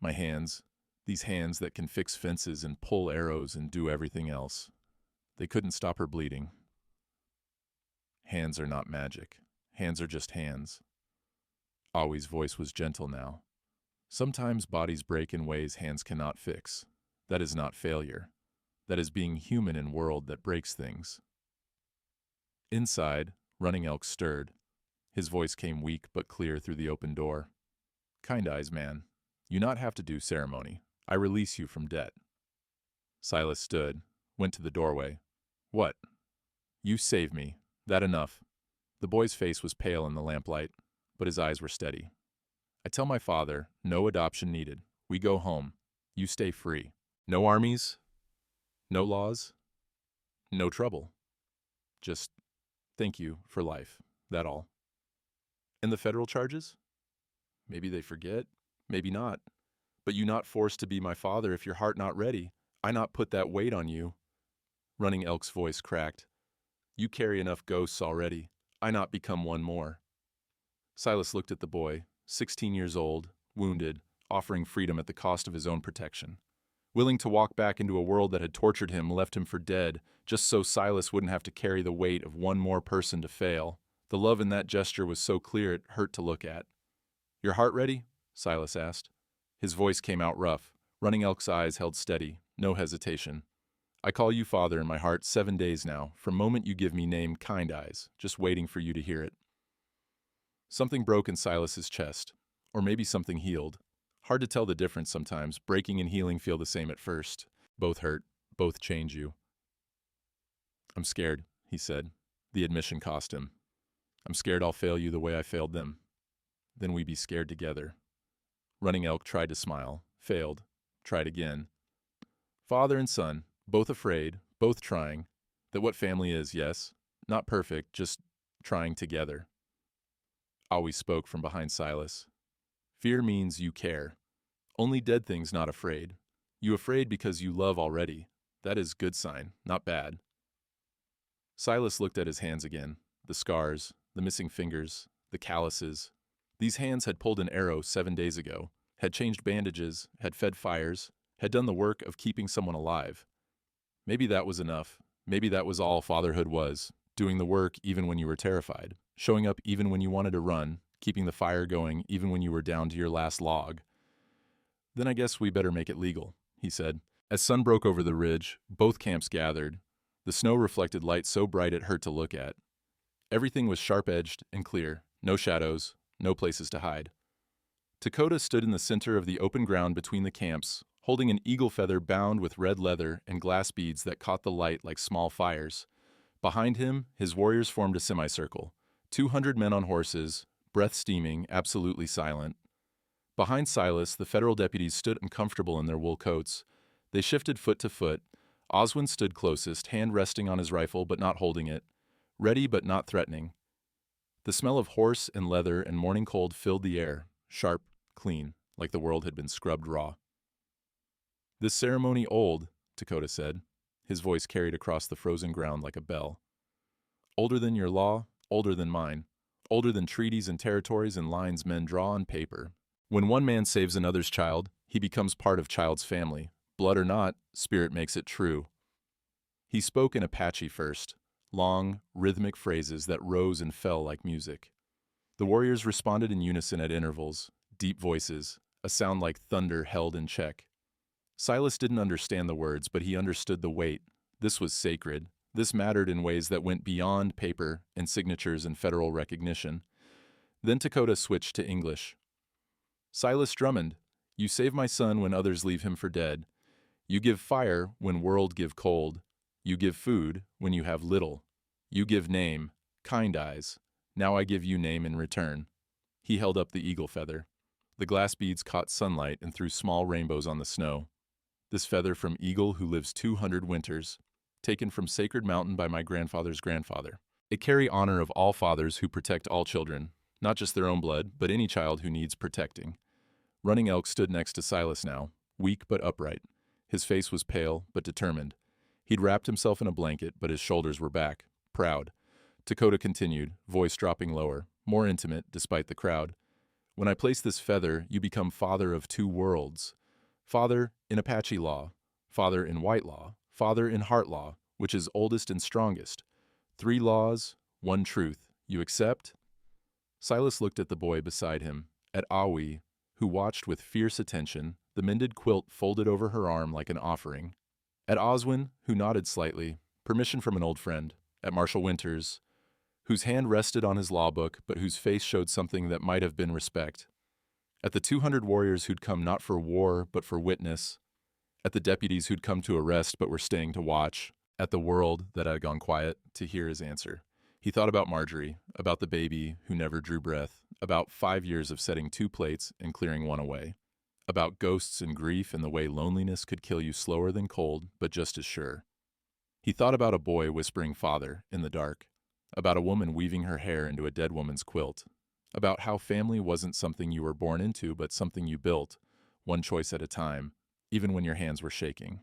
My hands, these hands that can fix fences and pull arrows and do everything else, they couldn't stop her bleeding. Hands are not magic. Hands are just hands. Awi's voice was gentle now. Sometimes bodies break in ways hands cannot fix. That is not failure. That is being human in a world that breaks things. Inside, Running Elk stirred. His voice came weak but clear through the open door. Kind eyes, man. You not have to do ceremony. I release you from debt. Silas stood, went to the doorway. What? You save me. That enough. The boy's face was pale in the lamplight, but his eyes were steady. I tell my father, no adoption needed. We go home. You stay free. No armies, no laws, no trouble. Just thank you for life. That all. And the federal charges? Maybe they forget, maybe not. But you not forced to be my father if your heart not ready. I not put that weight on you. Running Elk's voice cracked. You carry enough ghosts already. I not become one more. Silas looked at the boy, 16 years old, wounded, offering freedom at the cost of his own protection. Willing to walk back into a world that had tortured him, left him for dead, just so Silas wouldn't have to carry the weight of one more person to fail. The love in that gesture was so clear it hurt to look at. Your heart ready? Silas asked. His voice came out rough. Running Elk's eyes held steady, no hesitation. I call you father in my heart 7 days now, from moment you give me name Kind Eyes, just waiting for you to hear it. Something broke in Silas's chest, or maybe something healed. Hard to tell the difference sometimes. Breaking and healing feel the same at first. Both hurt, both change you. I'm scared, he said. The admission cost him. I'm scared I'll fail you the way I failed them. Then we be scared together. Running Elk tried to smile, failed, tried again. Father and son, both afraid, both trying. That what family is, yes. Not perfect, just trying together. Always spoke from behind Silas. Fear means you care. Only dead things not afraid. You afraid because you love already. That is good sign, not bad. Silas looked at his hands again. The scars, the missing fingers, the calluses. These hands had pulled an arrow 7 days ago, had changed bandages, had fed fires, had done the work of keeping someone alive. Maybe that was enough. Maybe that was all fatherhood was, doing the work even when you were terrified, showing up even when you wanted to run, keeping the fire going even when you were down to your last log. Then I guess we better make it legal, he said. As sun broke over the ridge, both camps gathered. The snow reflected light so bright it hurt to look at. Everything was sharp-edged and clear, no shadows, no places to hide. Dakota stood in the center of the open ground between the camps, holding an eagle feather bound with red leather and glass beads that caught the light like small fires. Behind him, his warriors formed a semicircle, 200 men on horses, breath steaming, absolutely silent. Behind Silas, the federal deputies stood uncomfortable in their wool coats. They shifted foot to foot. Oswin stood closest, hand resting on his rifle but not holding it, ready but not threatening. The smell of horse and leather and morning cold filled the air, sharp, clean, like the world had been scrubbed raw. This ceremony old, Dakota said. His voice carried across the frozen ground like a bell. Older than your law, older than mine, older than treaties and territories and lines men draw on paper. When one man saves another's child, he becomes part of child's family. Blood or not, spirit makes it true. He spoke in Apache first, long, rhythmic phrases that rose and fell like music. The warriors responded in unison at intervals, deep voices, a sound like thunder held in check. Silas didn't understand the words, but he understood the weight. This was sacred. This mattered in ways that went beyond paper and signatures and federal recognition. Then Dakota switched to English. Silas Drummond, you save my son when others leave him for dead. You give fire when world give cold. You give food when you have little. You give name, Kind Eyes. Now I give you name in return. He held up the eagle feather. The glass beads caught sunlight and threw small rainbows on the snow. This feather from eagle who lives 200 winters, taken from sacred mountain by my grandfather's grandfather. It carry honor of all fathers who protect all children, not just their own blood, but any child who needs protecting. Running Elk stood next to Silas now, weak but upright. His face was pale but determined. He'd wrapped himself in a blanket, but his shoulders were back, proud. Dakota continued, voice dropping lower, more intimate despite the crowd. When I place this feather, you become father of two worlds. Father in Apache law, father in white law, father in heart law, which is oldest and strongest. 3 laws, 1 truth. You accept? Silas looked at the boy beside him, at Awi, who watched with fierce attention, the mended quilt folded over her arm like an offering. At Oswin, who nodded slightly, permission from an old friend. At Marshal Winters, whose hand rested on his law book but whose face showed something that might have been respect. At the 200 warriors who'd come not for war but for witness. At the deputies who'd come to arrest but were staying to watch. At the world that had gone quiet to hear his answer. He thought about Marjorie, about the baby who never drew breath, about 5 years of setting 2 plates and clearing one away, about ghosts and grief and the way loneliness could kill you slower than cold, but just as sure. He thought about a boy whispering father in the dark, about a woman weaving her hair into a dead woman's quilt, about how family wasn't something you were born into but something you built, one choice at a time, even when your hands were shaking.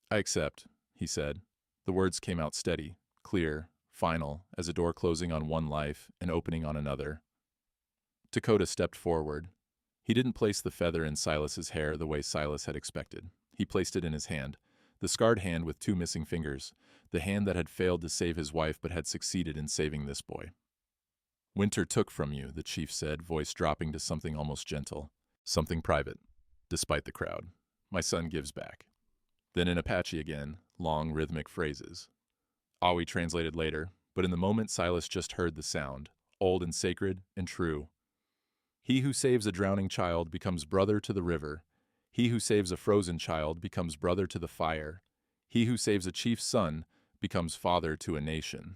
"I accept," he said. The words came out steady, clear, final, as a door closing on one life and opening on another. Dakota stepped forward. He didn't place the feather in Silas's hair the way Silas had expected. He placed it in his hand, the scarred hand with 2 missing fingers, the hand that had failed to save his wife but had succeeded in saving this boy. "Winter took from you," the chief said, voice dropping to something almost gentle, something private, despite the crowd. "My son gives back." Then in Apache again, long rhythmic phrases. Awi translated later, but in the moment Silas just heard the sound, old and sacred and true. "He who saves a drowning child becomes brother to the river. He who saves a frozen child becomes brother to the fire. He who saves a chief's son becomes father to a nation."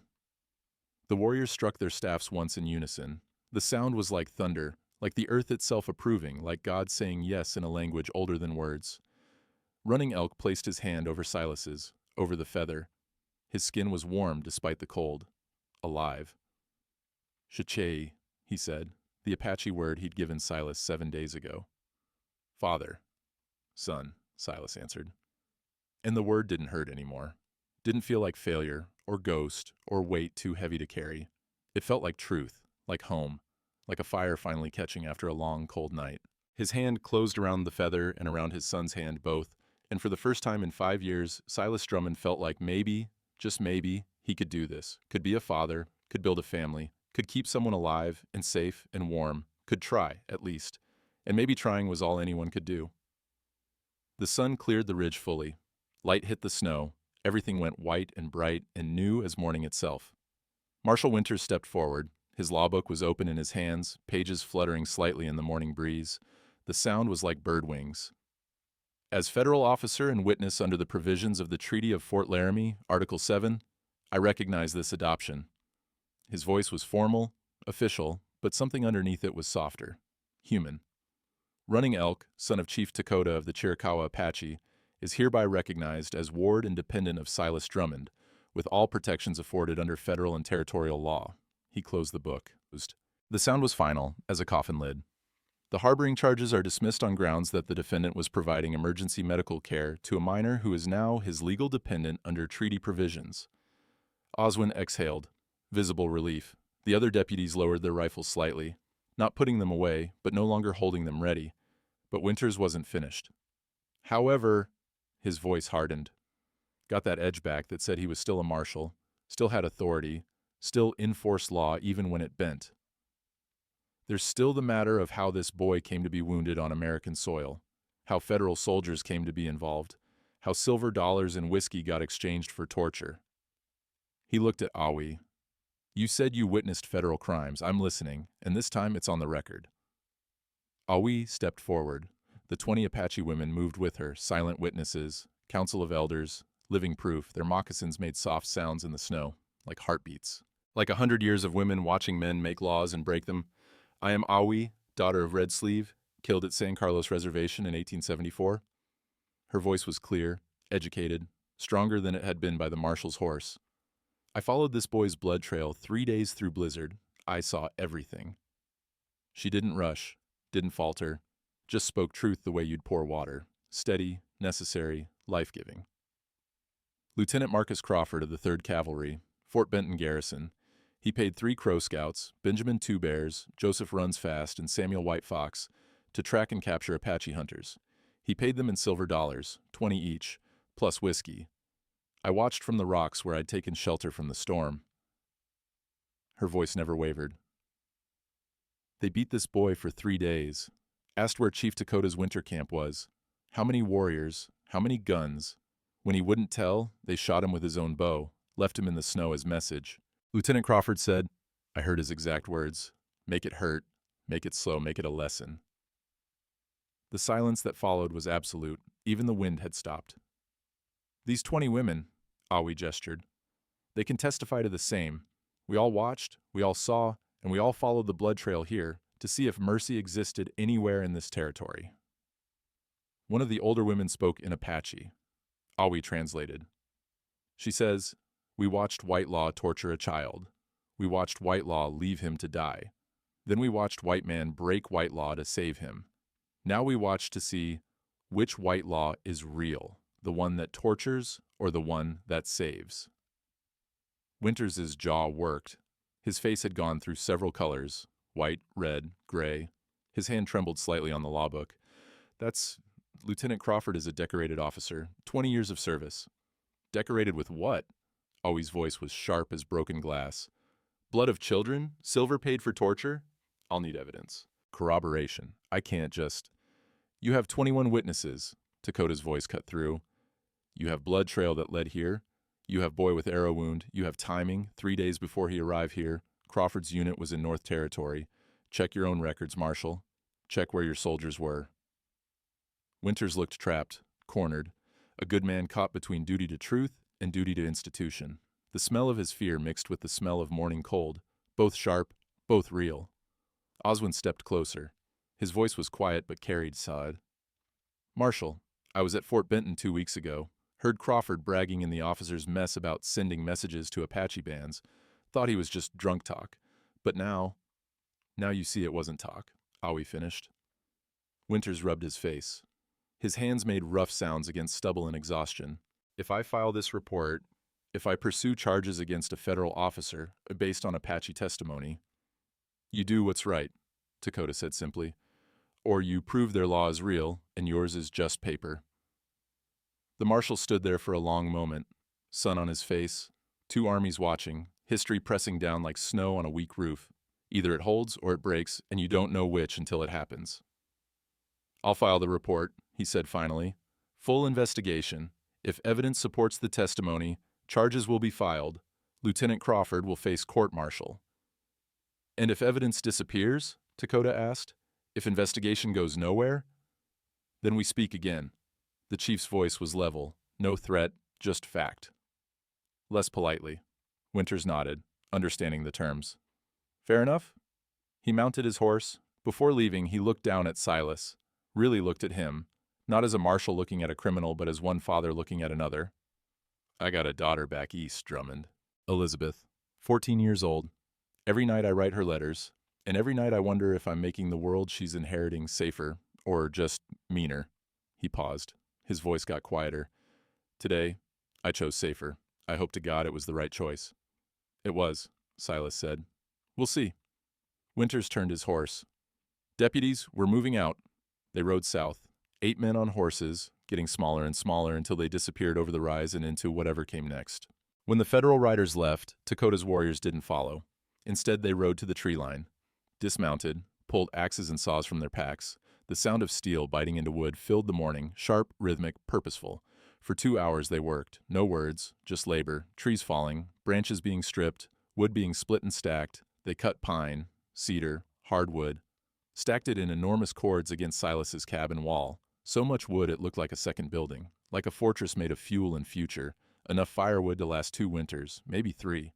The warriors struck their staffs once in unison. The sound was like thunder, like the earth itself approving, like God saying yes in a language older than words. Running Elk placed his hand over Silas's, over the feather. His skin was warm despite the cold. Alive. "Shachei," he said, the Apache word he'd given Silas 7 days ago. "Father." "Son," Silas answered. And the word didn't hurt anymore. Didn't feel like failure, or ghost, or weight too heavy to carry. It felt like truth, like home, like a fire finally catching after a long, cold night. His hand closed around the feather and around his son's hand both, and for the first time in 5 years, Silas Drummond felt like maybe, just maybe, he could do this, could be a father, could build a family, could keep someone alive and safe and warm, could try, at least, and maybe trying was all anyone could do. The sun cleared the ridge fully. Light hit the snow. Everything went white and bright and new as morning itself. Marshal Winters stepped forward. His law book was open in his hands, pages fluttering slightly in the morning breeze. The sound was like bird wings. "As federal officer and witness under the provisions of the Treaty of Fort Laramie, Article 7, I recognize this adoption." His voice was formal, official, but something underneath it was softer, human. "Running Elk, son of Chief Dakota of the Chiricahua Apache, is hereby recognized as ward and dependent of Silas Drummond, with all protections afforded under federal and territorial law." He closed the book. The sound was final, as a coffin lid. "The harboring charges are dismissed on grounds that the defendant was providing emergency medical care to a minor who is now his legal dependent under treaty provisions." Oswin exhaled, visible relief. The other deputies lowered their rifles slightly, not putting them away, but no longer holding them ready. But Winters wasn't finished. "However," his voice hardened. Got that edge back that said he was still a marshal, still had authority, still enforced law even when it bent. "There's still the matter of how this boy came to be wounded on American soil, how federal soldiers came to be involved, how silver dollars and whiskey got exchanged for torture." He looked at Awi. "You said you witnessed federal crimes. I'm listening, and this time it's on the record." Awi stepped forward. The 20 Apache women moved with her, silent witnesses, council of elders, living proof. Their moccasins made soft sounds in the snow, like heartbeats. Like 100 years of women watching men make laws and break them. "I am Awi, daughter of Red Sleeve, killed at San Carlos Reservation in 1874. Her voice was clear, educated, stronger than it had been by the marshal's horse. "I followed this boy's blood trail 3 days through blizzard. I saw everything." She didn't rush, didn't falter, just spoke truth the way you'd pour water, steady, necessary, life-giving. Lieutenant Marcus Crawford of the 3rd Cavalry, Fort Benton Garrison. He paid 3 Crow Scouts, Benjamin Two Bears, Joseph Runs Fast, and Samuel White Fox, to track and capture Apache hunters. He paid them in silver dollars, 20 each, plus whiskey. I watched from the rocks where I'd taken shelter from the storm. Her voice never wavered. They beat this boy for 3 days. Asked where Chief Dakota's winter camp was. How many warriors? How many guns? When he wouldn't tell, they shot him with his own bow, left him in the snow as message. Lieutenant Crawford said, I heard his exact words, make it hurt, make it slow, make it a lesson. The silence that followed was absolute. Even the wind had stopped. These 20 women, Awi gestured, they can testify to the same. We all watched, we all saw, and we all followed the blood trail here to see if mercy existed anywhere in this territory. One of the older women spoke in Apache. Awi translated. She says, we watched white law torture a child. We watched white law leave him to die. Then we watched white man break white law to save him. Now we watch to see which white law is real, the one that tortures or the one that saves. Winters' jaw worked. His face had gone through several colors, white, red, gray. His hand trembled slightly on the law book. Lieutenant Crawford is a decorated officer, 20 years of service. Decorated with what? Awi's voice was sharp as broken glass. Blood of children? Silver paid for torture? I'll need evidence. Corroboration. I can't just... You have 21 witnesses. Dakota's voice cut through. You have blood trail that led here. You have boy with arrow wound. You have timing, 3 days before he arrived here. Crawford's unit was in North Territory. Check your own records, Marshal. Check where your soldiers were. Winters looked trapped, cornered, a good man caught between duty to truth and duty to institution. The smell of his fear mixed with the smell of morning cold, both sharp, both real. Oswin stepped closer. His voice was quiet but carried side. Marshal, I was at Fort Benton 2 weeks ago. Heard Crawford bragging in the officers' mess about sending messages to Apache bands. Thought he was just drunk talk. But now you see it wasn't talk. Awi finished. Winters rubbed his face. His hands made rough sounds against stubble and exhaustion. If I file this report, if I pursue charges against a federal officer based on Apache testimony, you do what's right, Dakota said simply. Or you prove their law is real and yours is just paper. The marshal stood there for a long moment, sun on his face, 2 armies watching, history pressing down like snow on a weak roof. Either it holds or it breaks, and you don't know which until it happens. I'll file the report, he said finally. Full investigation. If evidence supports the testimony, charges will be filed. Lieutenant Crawford will face court-martial. And if evidence disappears, Dakota asked, if investigation goes nowhere, then we speak again. The chief's voice was level, no threat, just fact. Less politely. Winters nodded, understanding the terms. Fair enough? He mounted his horse. Before leaving, he looked down at Silas, really looked at him, not as a marshal looking at a criminal, but as one father looking at another. I got a daughter back east, Drummond. Elizabeth, 14 years old. Every night I write her letters, and every night I wonder if I'm making the world she's inheriting safer, or just meaner. He paused. His voice got quieter. Today, I chose safer. I hope to God it was the right choice. It was, Silas said. We'll see. Winters turned his horse. Deputies, we're moving out. They rode south. 8 men on horses, getting smaller and smaller until they disappeared over the rise and into whatever came next. When the federal riders left, Dakota's warriors didn't follow. Instead, they rode to the tree line. Dismounted, pulled axes and saws from their packs. The sound of steel biting into wood filled the morning, sharp, rhythmic, purposeful. For 2 hours they worked. No words, just labor, trees falling, branches being stripped, wood being split and stacked. They cut pine, cedar, hardwood, stacked it in enormous cords against Silas's cabin wall. So much wood it looked like a second building, like a fortress made of fuel and future, enough firewood to last 2 winters, maybe 3.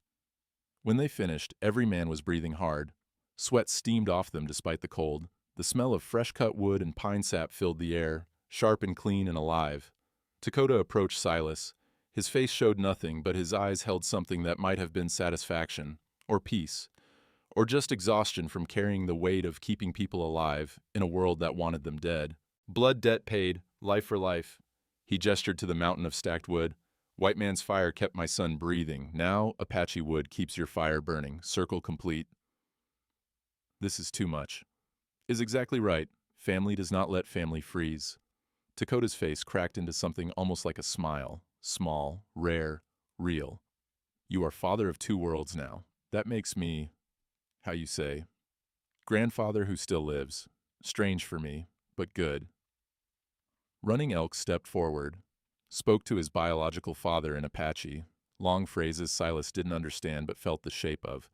When they finished, every man was breathing hard. Sweat steamed off them despite the cold. The smell of fresh-cut wood and pine sap filled the air, sharp and clean and alive. Dakota approached Silas. His face showed nothing, but his eyes held something that might have been satisfaction, or peace, or just exhaustion from carrying the weight of keeping people alive in a world that wanted them dead. Blood debt paid, life for life. He gestured to the mountain of stacked wood. White man's fire kept my son breathing. Now Apache wood keeps your fire burning. Circle complete. This is too much. Is exactly right. Family does not let family freeze. Dakota's face cracked into something almost like a smile. Small, rare, real. You are father of 2 worlds now. That makes me, how you say, Grandfather who still lives. Strange for me, but good. Running Elk stepped forward, spoke to his biological father in Apache, long phrases Silas didn't understand but felt the shape of.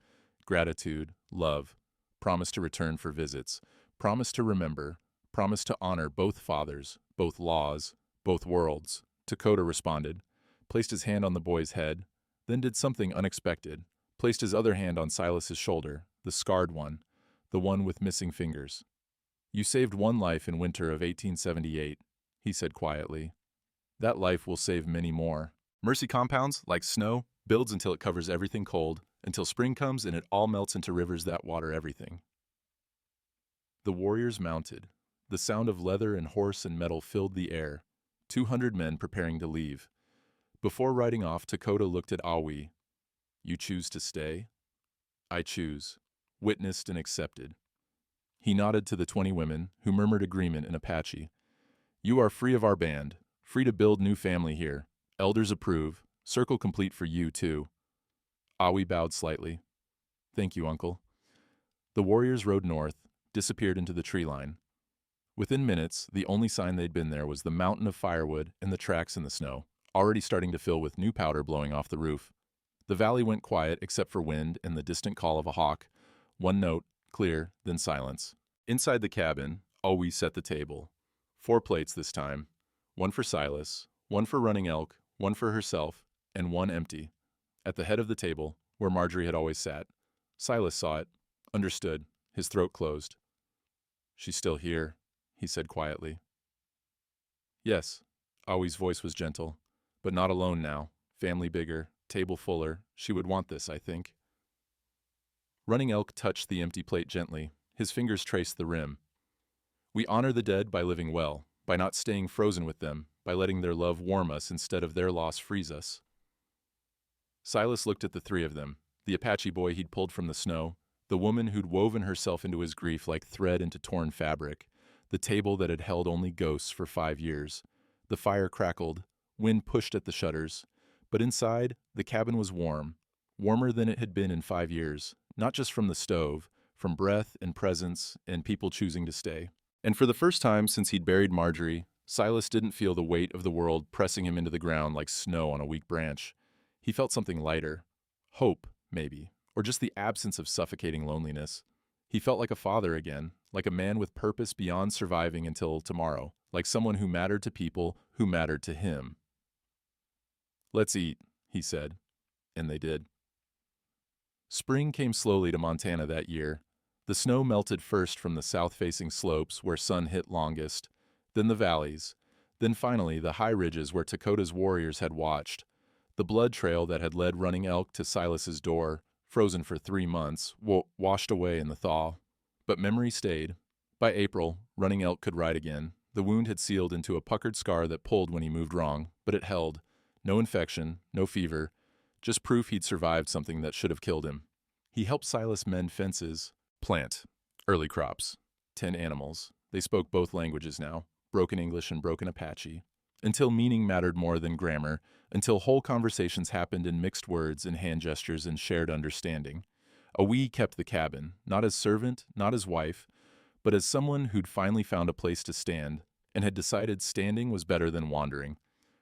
Gratitude, love, promise to return for visits, promise to remember, promise to honor both fathers, both laws, both worlds. Dakota responded, placed his hand on the boy's head, then did something unexpected, placed his other hand on Silas's shoulder, the scarred one, the one with missing fingers. You saved one life in winter of 1878, he said quietly. That life will save many more. Mercy compounds, like snow, builds until it covers everything cold, until spring comes and it all melts into rivers that water everything. The warriors mounted. The sound of leather and horse and metal filled the air. 200 men preparing to leave. Before riding off, Dakota looked at Awi. You choose to stay? I choose. Witnessed and accepted. He nodded to the 20 women, who murmured agreement in Apache. You are free of our band, free to build new family here. Elders approve. Circle complete for you, too. Awi bowed slightly. Thank you, Uncle. The warriors rode north, disappeared into the tree line. Within minutes, the only sign they'd been there was the mountain of firewood and the tracks in the snow, already starting to fill with new powder blowing off the roof. The valley went quiet except for wind and the distant call of a hawk. One note, clear, then silence. Inside the cabin, Awi set the table. 4 plates this time. 1 for Silas, 1 for Running Elk, 1 for herself, and 1 empty. At the head of the table, where Marjorie had always sat. Silas saw it, understood, his throat closed. She's still here, he said quietly. Yes, Awi's voice was gentle, but not alone now. Family bigger, table fuller. She would want this, I think. Running Elk touched the empty plate gently. His fingers traced the rim. We honor the dead by living well, by not staying frozen with them, by letting their love warm us instead of their loss freeze us. Silas looked at the 3 of them, the Apache boy he'd pulled from the snow, the woman who'd woven herself into his grief like thread into torn fabric, the table that had held only ghosts for 5 years. The fire crackled, wind pushed at the shutters, but inside, the cabin was warm, warmer than it had been in 5 years, not just from the stove, from breath and presence and people choosing to stay. And for the first time since he'd buried Marjorie, Silas didn't feel the weight of the world pressing him into the ground like snow on a weak branch. He felt something lighter. Hope, maybe, or just the absence of suffocating loneliness. He felt like a father again, like a man with purpose beyond surviving until tomorrow, like someone who mattered to people who mattered to him. Let's eat, he said, and they did. Spring came slowly to Montana that year. The snow melted first from the south-facing slopes where sun hit longest, then the valleys, then finally the high ridges where Dakota's warriors had watched. The blood trail that had led Running Elk to Silas's door, frozen for 3 months, washed away in the thaw. But memory stayed. By April, Running Elk could ride again. The wound had sealed into a puckered scar that pulled when he moved wrong, but it held. No infection, no fever, just proof he'd survived something that should have killed him. He helped Silas mend fences, plant, early crops, 10 animals. They spoke both languages now, broken English and broken Apache, until meaning mattered more than grammar, until whole conversations happened in mixed words and hand gestures and shared understanding. Awi kept the cabin, not as servant, not as wife, but as someone who'd finally found a place to stand and had decided standing was better than wandering.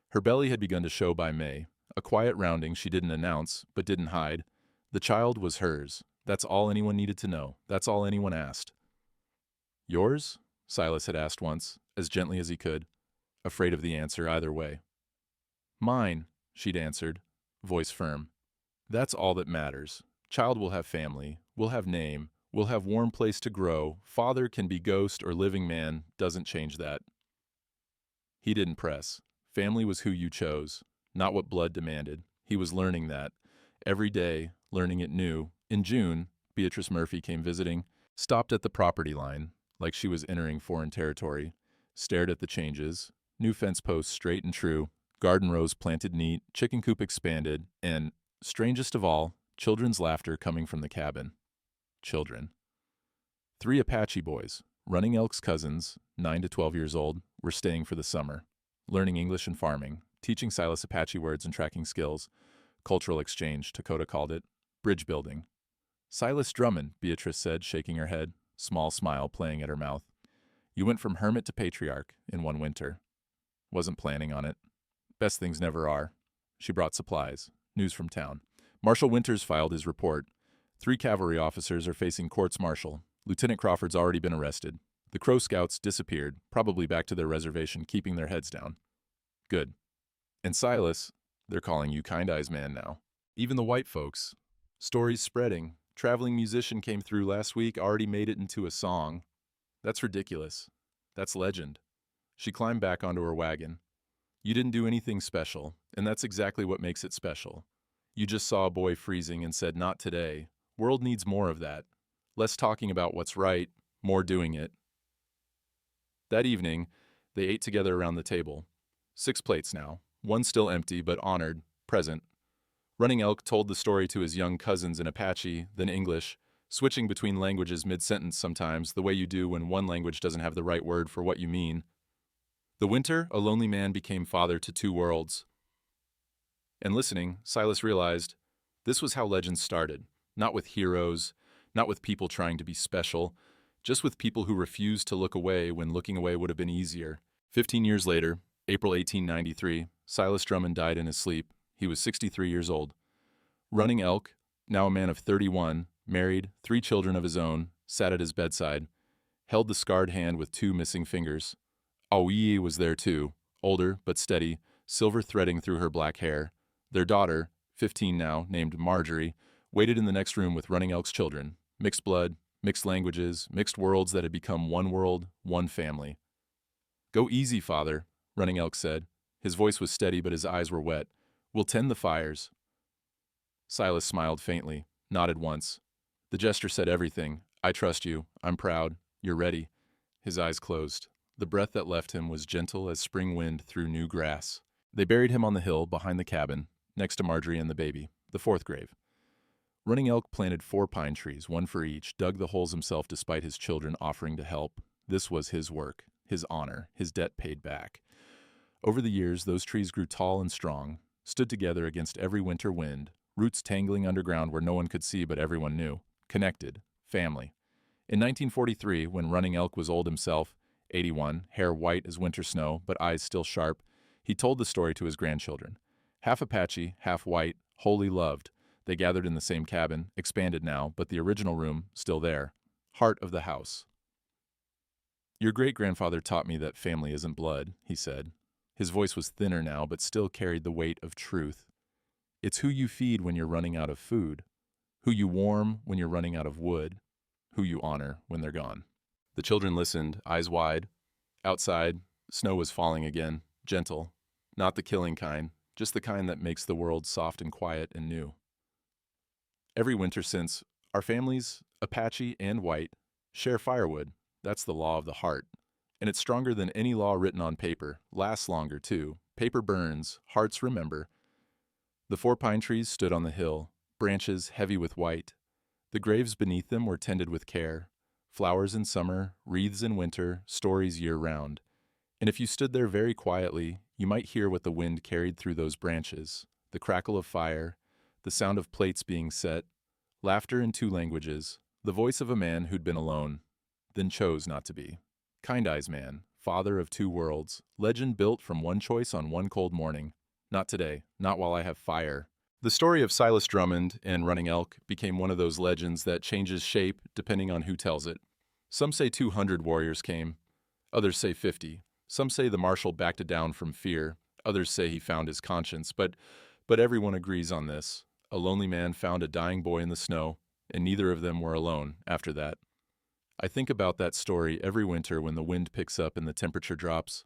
Her belly had begun to show by May, a quiet rounding she didn't announce but didn't hide. The child was hers. That's all anyone needed to know. That's all anyone asked. Yours? Silas had asked once, as gently as he could, afraid of the answer either way. Mine, she'd answered, voice firm. That's all that matters. Child will have family, will have name, will have warm place to grow. Father can be ghost or living man, doesn't change that. He didn't press. Family was who you chose, not what blood demanded. He was learning that. Every day, learning it new. In June, Beatrice Murphy came visiting, stopped at the property line, like she was entering foreign territory, stared at the changes, new fence posts straight and true, garden rows planted neat, chicken coop expanded, and, strangest of all, children's laughter coming from the cabin. Children. 3 Apache boys, Running Elk's cousins, 9 to 12 years old, were staying for the summer, learning English and farming, teaching Silas Apache words and tracking skills. Cultural exchange, Dakota called it. Bridge building. Silas Drummond, Beatrice said, shaking her head. small smile playing at her mouth. You went from hermit to patriarch in one winter. Wasn't planning on it. Best things never are. She brought supplies. News from town. Marshal Winters filed his report. 3 cavalry officers are facing courts-martial. Lieutenant Crawford's already been arrested. The Crow Scouts disappeared, probably back to their reservation, keeping their heads down. Good. And Silas, they're calling you Kind Eyes Man now. Even the white folks. Stories spreading. Traveling musician came through last week, already made it into a song. That's ridiculous. That's legend. She climbed back onto her wagon. You didn't do anything special, and that's exactly what makes it special. You just saw a boy freezing and said, "Not today." World needs more of that. Less talking about what's right, more doing it. That evening, they ate together around the table. 6 plates now, one still empty but honored, present. Running Elk told the story to his young cousins in Apache, then English, switching between languages mid-sentence sometimes, the way you do when one language doesn't have the right word for what you mean. The winter, a lonely man became father to 2 worlds. And listening, Silas realized this was how legends started, not with heroes, not with people trying to be special, just with people who refused to look away when looking away would have been easier. 15 years later, April 1893, Silas Drummond died in his sleep. He was 63 years old. Running Elk, now a man of 31, married, 3 children of his own, sat at his bedside, held the scarred hand with 2 missing fingers. Awi was there too, older but steady, silver threading through her black hair. Their daughter, 15 now, named Marjorie, waited in the next room with Running Elk's children. Mixed blood, mixed languages, mixed worlds that had become one world, one family. "Go easy, father," Running Elk said. His voice was steady, but his eyes were wet. "We'll tend the fires." Silas smiled faintly, nodded once. The gesture said everything. "I trust you. I'm proud. You're ready." His eyes closed. The breath that left him was gentle as spring wind through new grass. They buried him on the hill behind the cabin, next to Marjorie and the baby, the 4th grave. Running Elk planted 4 pine trees, 1 for each, dug the holes himself despite his children offering to help. This was his work, his honor, his debt paid back. Over the years, those trees grew tall and strong, stood together against every winter wind, roots tangling underground where no one could see but everyone knew. Connected. Family. In 1943, when Running Elk was old himself, 81, hair white as winter snow, but eyes still sharp, he told the story to his grandchildren. Half Apache, half white, wholly loved. They gathered in the same cabin, expanded now, but the original room still there. Heart of the house. "Your great-grandfather taught me that family isn't blood," he said. His voice was thinner now, but still carried the weight of truth. "It's who you feed when you're running out of food, who you warm when you're running out of wood, who you honor when they're gone." The children listened, eyes wide. Outside, snow was falling again, gentle. Not the killing kind, just the kind that makes the world soft and quiet and new. Every winter since, our families, Apache and white, share firewood. That's the law of the heart. And it's stronger than any law written on paper, lasts longer too. Paper burns, hearts remember. The 4 pine trees stood on the hill, branches heavy with white. The graves beneath them were tended with care. Flowers in summer, wreaths in winter, stories year-round. And if you stood there very quietly, you might hear what the wind carried through those branches, the crackle of fire, the sound of plates being set, laughter in 2 languages, the voice of a man who'd been alone, then chose not to be. Kind Eyes Man, father of 2 worlds, legend built from one choice on one cold morning. Not today, not while I have fire. The story of Silas Drummond and Running Elk became one of those legends that changes shape depending on who tells it. Some say 200 warriors came, others say 50. Some say the marshal backed it down from fear, others say he found his conscience, but everyone agrees on this. A lonely man found a dying boy in the snow, and neither of them were alone after that. I think about that story every winter when the wind picks up and the temperature drops.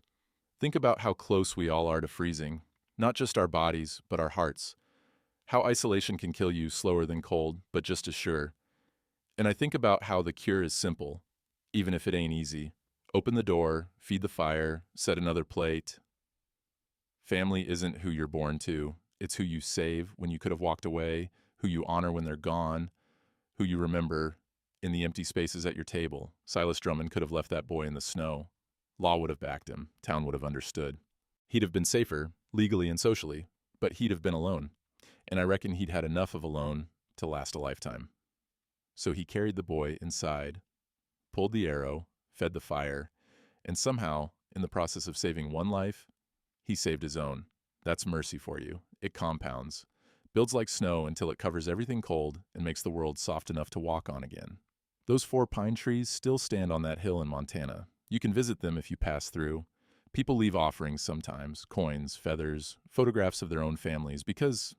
Think about how close we all are to freezing, not just our bodies, but our hearts. How isolation can kill you slower than cold, but just as sure. And I think about how the cure is simple, even if it ain't easy. Open the door, feed the fire, set another plate. Family isn't who you're born to. It's who you save when you could have walked away, who you honor when they're gone, who you remember in the empty spaces at your table. Silas Drummond could have left that boy in the snow. Law would have backed him. Town would have understood. He'd have been safer, legally and socially, but he'd have been alone. And I reckon he'd had enough of alone to last a lifetime. So he carried the boy inside, pulled the arrow, fed the fire, and somehow, in the process of saving one life, he saved his own. That's mercy for you. It compounds, builds like snow until it covers everything cold and makes the world soft enough to walk on again. Those 4 pine trees still stand on that hill in Montana. You can visit them if you pass through. People leave offerings sometimes, coins, feathers, photographs of their own families, because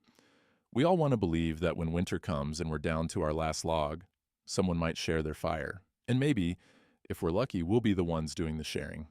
we all want to believe that when winter comes and we're down to our last log, someone might share their fire. And maybe, if we're lucky, we'll be the ones doing the sharing.